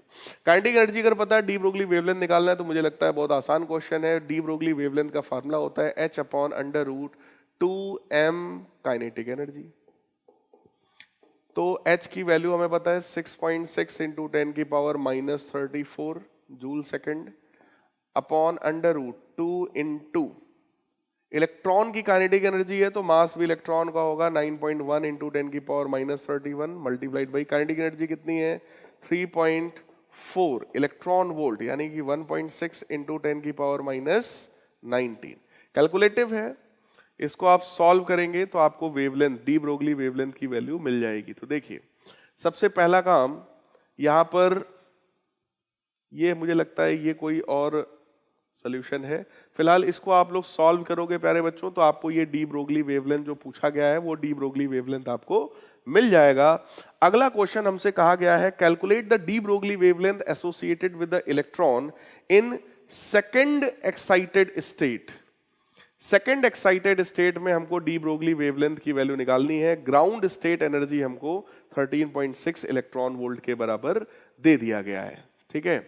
काइनेटिक एनर्जी अगर पता है, डी ब्रोगली वेवलेंथ निकालना है, तो मुझे लगता है बहुत आसान क्वेश्चन है। डी ब्रोगली वेवलेंथ का फार्मूला होता है h/√2m काइनेटिक एनर्जी। तो h की वैल्यू हमें पता है 6.6 इंटू 10 की power -34 joule second upon √2 into electron की काइनेटिक एनर्जी है, तो मास भी इलेक्ट्रॉन का होगा 9.1 इंटू 10 की power -31 multiplied by kinetic energy कितनी है 3.4 इलेक्ट्रॉन वोल्ट, यानी कि 1.6 इंटू 10 की पावर -19। कैलकुलेटिव है, इसको आप सॉल्व करेंगे तो आपको वेवलेंथ, डी ब्रोगली वेवलेंथ की वैल्यू मिल जाएगी। तो देखिए, सबसे पहला काम यहां पर, ये मुझे लगता है ये कोई और सॉल्यूशन है। फिलहाल इसको आप लोग सॉल्व करोगे प्यारे बच्चों, तो आपको ये डी ब्रोगली वेवलेंथ जो पूछा गया है, वो डी ब्रोगली वेवलेंथ आपको मिल जाएगा। अगला क्वेश्चन हमसे कहा गया है, calculate the de Broglie wavelength associated with the electron in second excited state. Second excited state में हमको डी ब्रोगली वेवलेंथ की वैल्यू निकालनी है। ग्राउंड स्टेट एनर्जी हमको 13.6 इलेक्ट्रॉन वोल्ट के बराबर दे दिया गया है, ठीक है।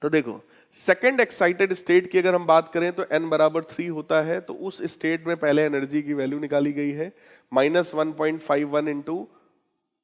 तो देखो, सेकेंड एक्साइटेड स्टेट की अगर हम बात करें तो n बराबर 3 होता है, तो उस स्टेट में पहले एनर्जी की वैल्यू निकाली गई है -1.51 इंटू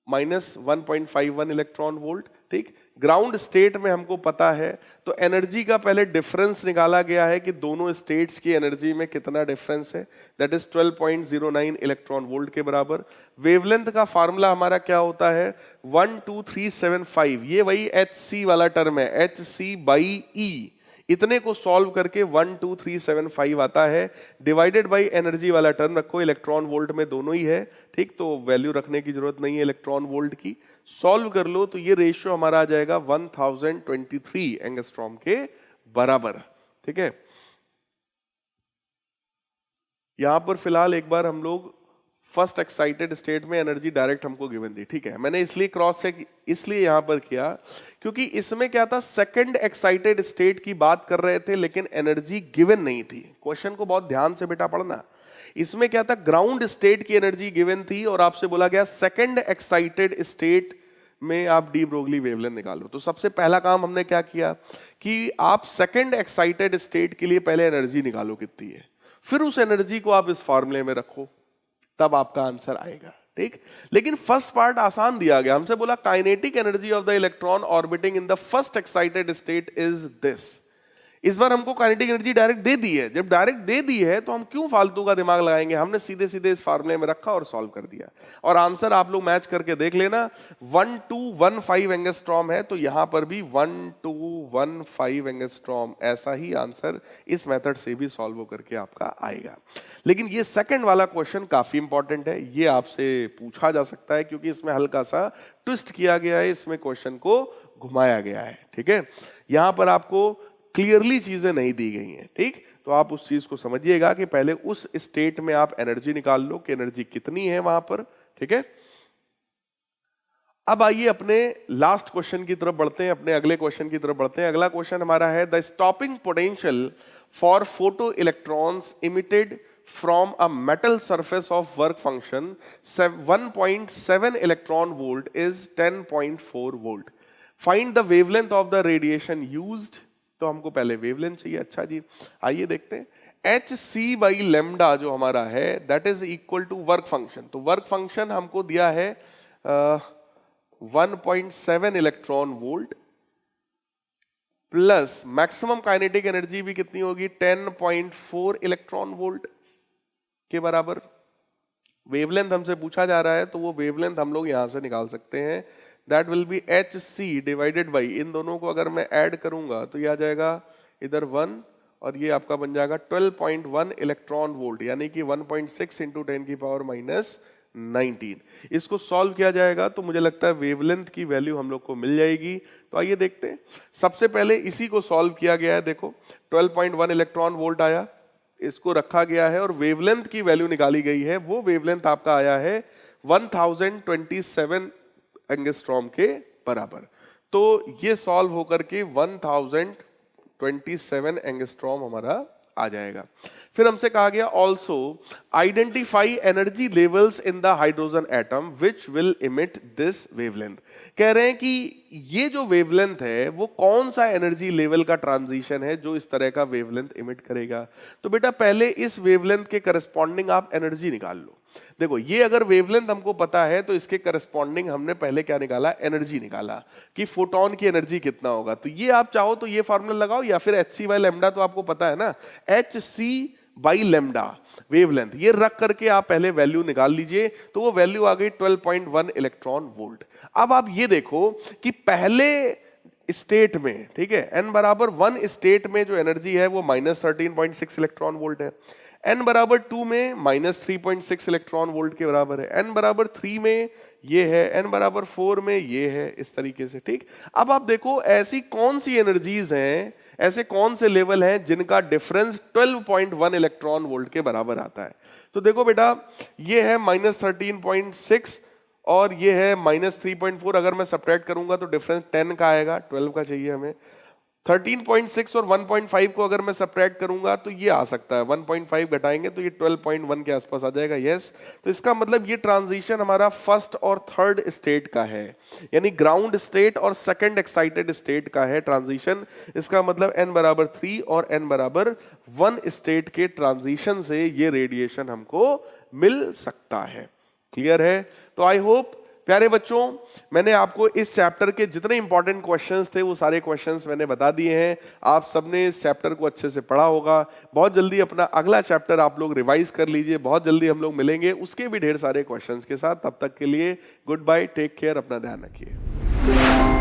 -1.51 इलेक्ट्रॉन वोल्ट, ठीक। ग्राउंड स्टेट में हमको पता है, तो एनर्जी का पहले डिफरेंस निकाला गया है कि दोनों स्टेट्स की एनर्जी में कितना डिफरेंस है, दैट इज 12.09 इलेक्ट्रॉन वोल्ट के बराबर। वेवलेंथ का फार्मूला हमारा क्या होता है 12375, ये वही hc वाला टर्म है, hc/e, इतने को सॉल्व करके 12375 आता है, डिवाइडेड बाय एनर्जी वाला टर्म रखो, इलेक्ट्रॉन वोल्ट में दोनों ही है, ठीक। तो वैल्यू रखने की जरूरत नहीं है इलेक्ट्रॉन वोल्ट की, सॉल्व कर लो तो ये रेशियो हमारा आ जाएगा 1023 एंगस्ट्रॉम के बराबर, ठीक है। यहां पर फिलहाल एक बार हम लोग फर्स्ट एक्साइटेड स्टेट में एनर्जी डायरेक्ट हमको गिवन दी, ठीक है। मैंने इसलिए क्रॉस चेक इसलिए यहां पर किया क्योंकि इसमें क्या था, सेकंड एक्साइटेड स्टेट की बात कर रहे थे लेकिन एनर्जी गिवन नहीं थी। क्वेश्चन को बहुत ध्यान से बेटा पढ़ना। इसमें क्या था, ग्राउंड स्टेट की एनर्जी गिवन थी और आपसे बोला गया सेकंड एक्साइटेड स्टेट में आप डी ब्रोगली वेवलेंथ निकालो। तो सबसे पहला काम हमने क्या किया कि आप सेकंड एक्साइटेड स्टेट के लिए पहले एनर्जी निकालो कितनी है, फिर उस एनर्जी को आप इस फॉर्मूले में रखो, तब आपका आंसर आएगा। ठीक, लेकिन फर्स्ट पार्ट आसान दिया गया, हमसे बोला kinetic energy of the electron orbiting in the first excited state is this. इस बार हमको काइनेटिक एनर्जी डायरेक्ट दे दी है, जब डायरेक्ट दे दी है तो हम क्यों फालतू का दिमाग लगाएंगे, हमने सीधे सीधे इस फार्मूले में रखा और सॉल्व कर दिया। और आंसर आप लोग मैच करके देख लेना, 1215 एंगस्ट्रॉम है, तो यहां पर भी 1215 एंगस्ट्रॉम, ऐसा ही आंसर इस मेथड से भी सॉल्व करके आपका आएगा। लेकिन ये सेकंड वाला क्वेश्चन काफी इंपॉर्टेंट है, ये आपसे पूछा जा सकता है क्योंकि इसमें हल्का सा ट्विस्ट किया गया है, इसमें क्वेश्चन को घुमाया गया है। ठीक है, यहां पर आपको क्लियरली चीजें नहीं दी गई हैं। ठीक, तो आप उस चीज को समझिएगा कि पहले उस स्टेट में आप एनर्जी निकाल लो कि एनर्जी कितनी है वहां पर। ठीक है, अब आइए अपने लास्ट क्वेश्चन की तरफ बढ़ते हैं, अपने अगले क्वेश्चन की तरफ बढ़ते हैं। अगला क्वेश्चन हमारा है the stopping potential for photo electrons emitted from a metal surface of work function 1.7 electron volt is 10.4 volt. Find the wavelength of the radiation used. तो हमको पहले वेवलेंथ चाहिए। अच्छा जी, आइए देखते हैं। एच सी बाई लेमडा जो हमारा है that is equal to work function. तो वर्क फंक्शन हमको दिया है 1.7 electron volt plus maximum kinetic energy भी कितनी होगी 10.4 इलेक्ट्रॉन वोल्ट के बराबर। वेवलेंथ हमसे पूछा जा रहा है तो वो वेवलेंथ हम लोग यहां से निकाल सकते हैं, that will be H C divided by, इन दोनों को अगर मैं ऐड करूंगा तो ये आ जाएगा इधर 1 और ये आपका बन जाएगा 12.1 इलेक्ट्रॉन वोल्ट, यानी कि 1.6 इंटू 10 की पावर माइनस 19। इसको सॉल्व किया जाएगा तो मुझे लगता है वेवलेंथ की वैल्यू हम लोग को मिल जाएगी। तो आइए देखते हैं। सबसे पहले इसी को सॉल्व किया गया है, देखो 12.1 इलेक्ट्रॉन वोल्ट आया, इसको रखा गया है और वेवलेंथ की वैल्यू निकाली गई है। वो वेवलेंथ आपका आया है 1027 एंगस्ट्रॉम के बराबर। तो ये सॉल्व होकर के 1027 एंगस्ट्रॉम हमारा आ जाएगा। फिर हमसे कहा गया also identify energy levels in the hydrogen atom which will emit this wavelength. कह रहे हैं कि ये जो वेवलेंथ है वो कौन सा एनर्जी लेवल का ट्रांजिशन है जो इस तरह का वेवलेंथ इमिट करेगा। तो बेटा पहले इस वेवलेंथ के करस्पॉन्डिंग आप एनर्जी निकाल लो। देखो ये अगर वेवलेंथ हमको पता है तो इसके करस्पॉन्डिंग हमने पहले क्या निकाला, एनर्जी निकाला कि फोटोन की एनर्जी कितना होगा। तो ये आप चाहो तो ये फार्मूला लगाओ या फिर एच सी बाई लेमडा, तो आपको पता है ना h c by lambda wavelength, ये रख करके आप पहले वैल्यू निकाल लीजिए। तो वो वैल्यू आ गई 12.1 इलेक्ट्रॉन वोल्ट। अब आप ये देखो कि पहले स्टेट में, ठीक है, n बराबर 1 स्टेट में जो एनर्जी है वो -13.6 इलेक्ट्रॉन वोल्ट है, n बराबर 2 में -3.6 इलेक्ट्रॉन वोल्ट के बराबर है, n बराबर 3 में ये है, n बराबर 4 में ये है, इस तरीके से। ठीक, अब आप देखो ऐसी कौन सी एनर्जीज हैं, ऐसे कौन से लेवल हैं जिनका डिफरेंस 12.1 इलेक्ट्रॉन वोल्ट के बराबर आता है। तो देखो बेटा ये है -13.6 और ये है -3.4। अगर मैं सब्ट्रैक्ट करूंगा तो डिफरेंस 10 का आएगा, 12 का चाहिए हमें। 13.6 और 1.5 को अगर मैं सब्ट्रैक्ट करूंगा तो ये आ सकता है, 1.5 घटाएंगे तो ये 12.1 के आसपास आ जाएगा। यस, तो इसका मतलब ये ट्रांजिशन हमारा फर्स्ट और थर्ड स्टेट का है, यानी ग्राउंड स्टेट और सेकंड एक्साइटेड स्टेट का है ट्रांजिशन। इसका मतलब n बराबर 3 और n बराबर 1 स्टेट के ट्रांजिशन से ये रेडिएशन हमको मिल सकता है। क्लियर है? तो आई होप प्यारे बच्चों मैंने आपको इस चैप्टर के जितने इंपॉर्टेंट क्वेश्चंस थे वो सारे क्वेश्चंस मैंने बता दिए हैं। आप सबने इस चैप्टर को अच्छे से पढ़ा होगा। बहुत जल्दी अपना अगला चैप्टर आप लोग रिवाइज कर लीजिए। बहुत जल्दी हम लोग मिलेंगे उसके भी ढेर सारे क्वेश्चंस के साथ। तब तक के लिए गुड बाय, टेक केयर, अपना ध्यान रखिए।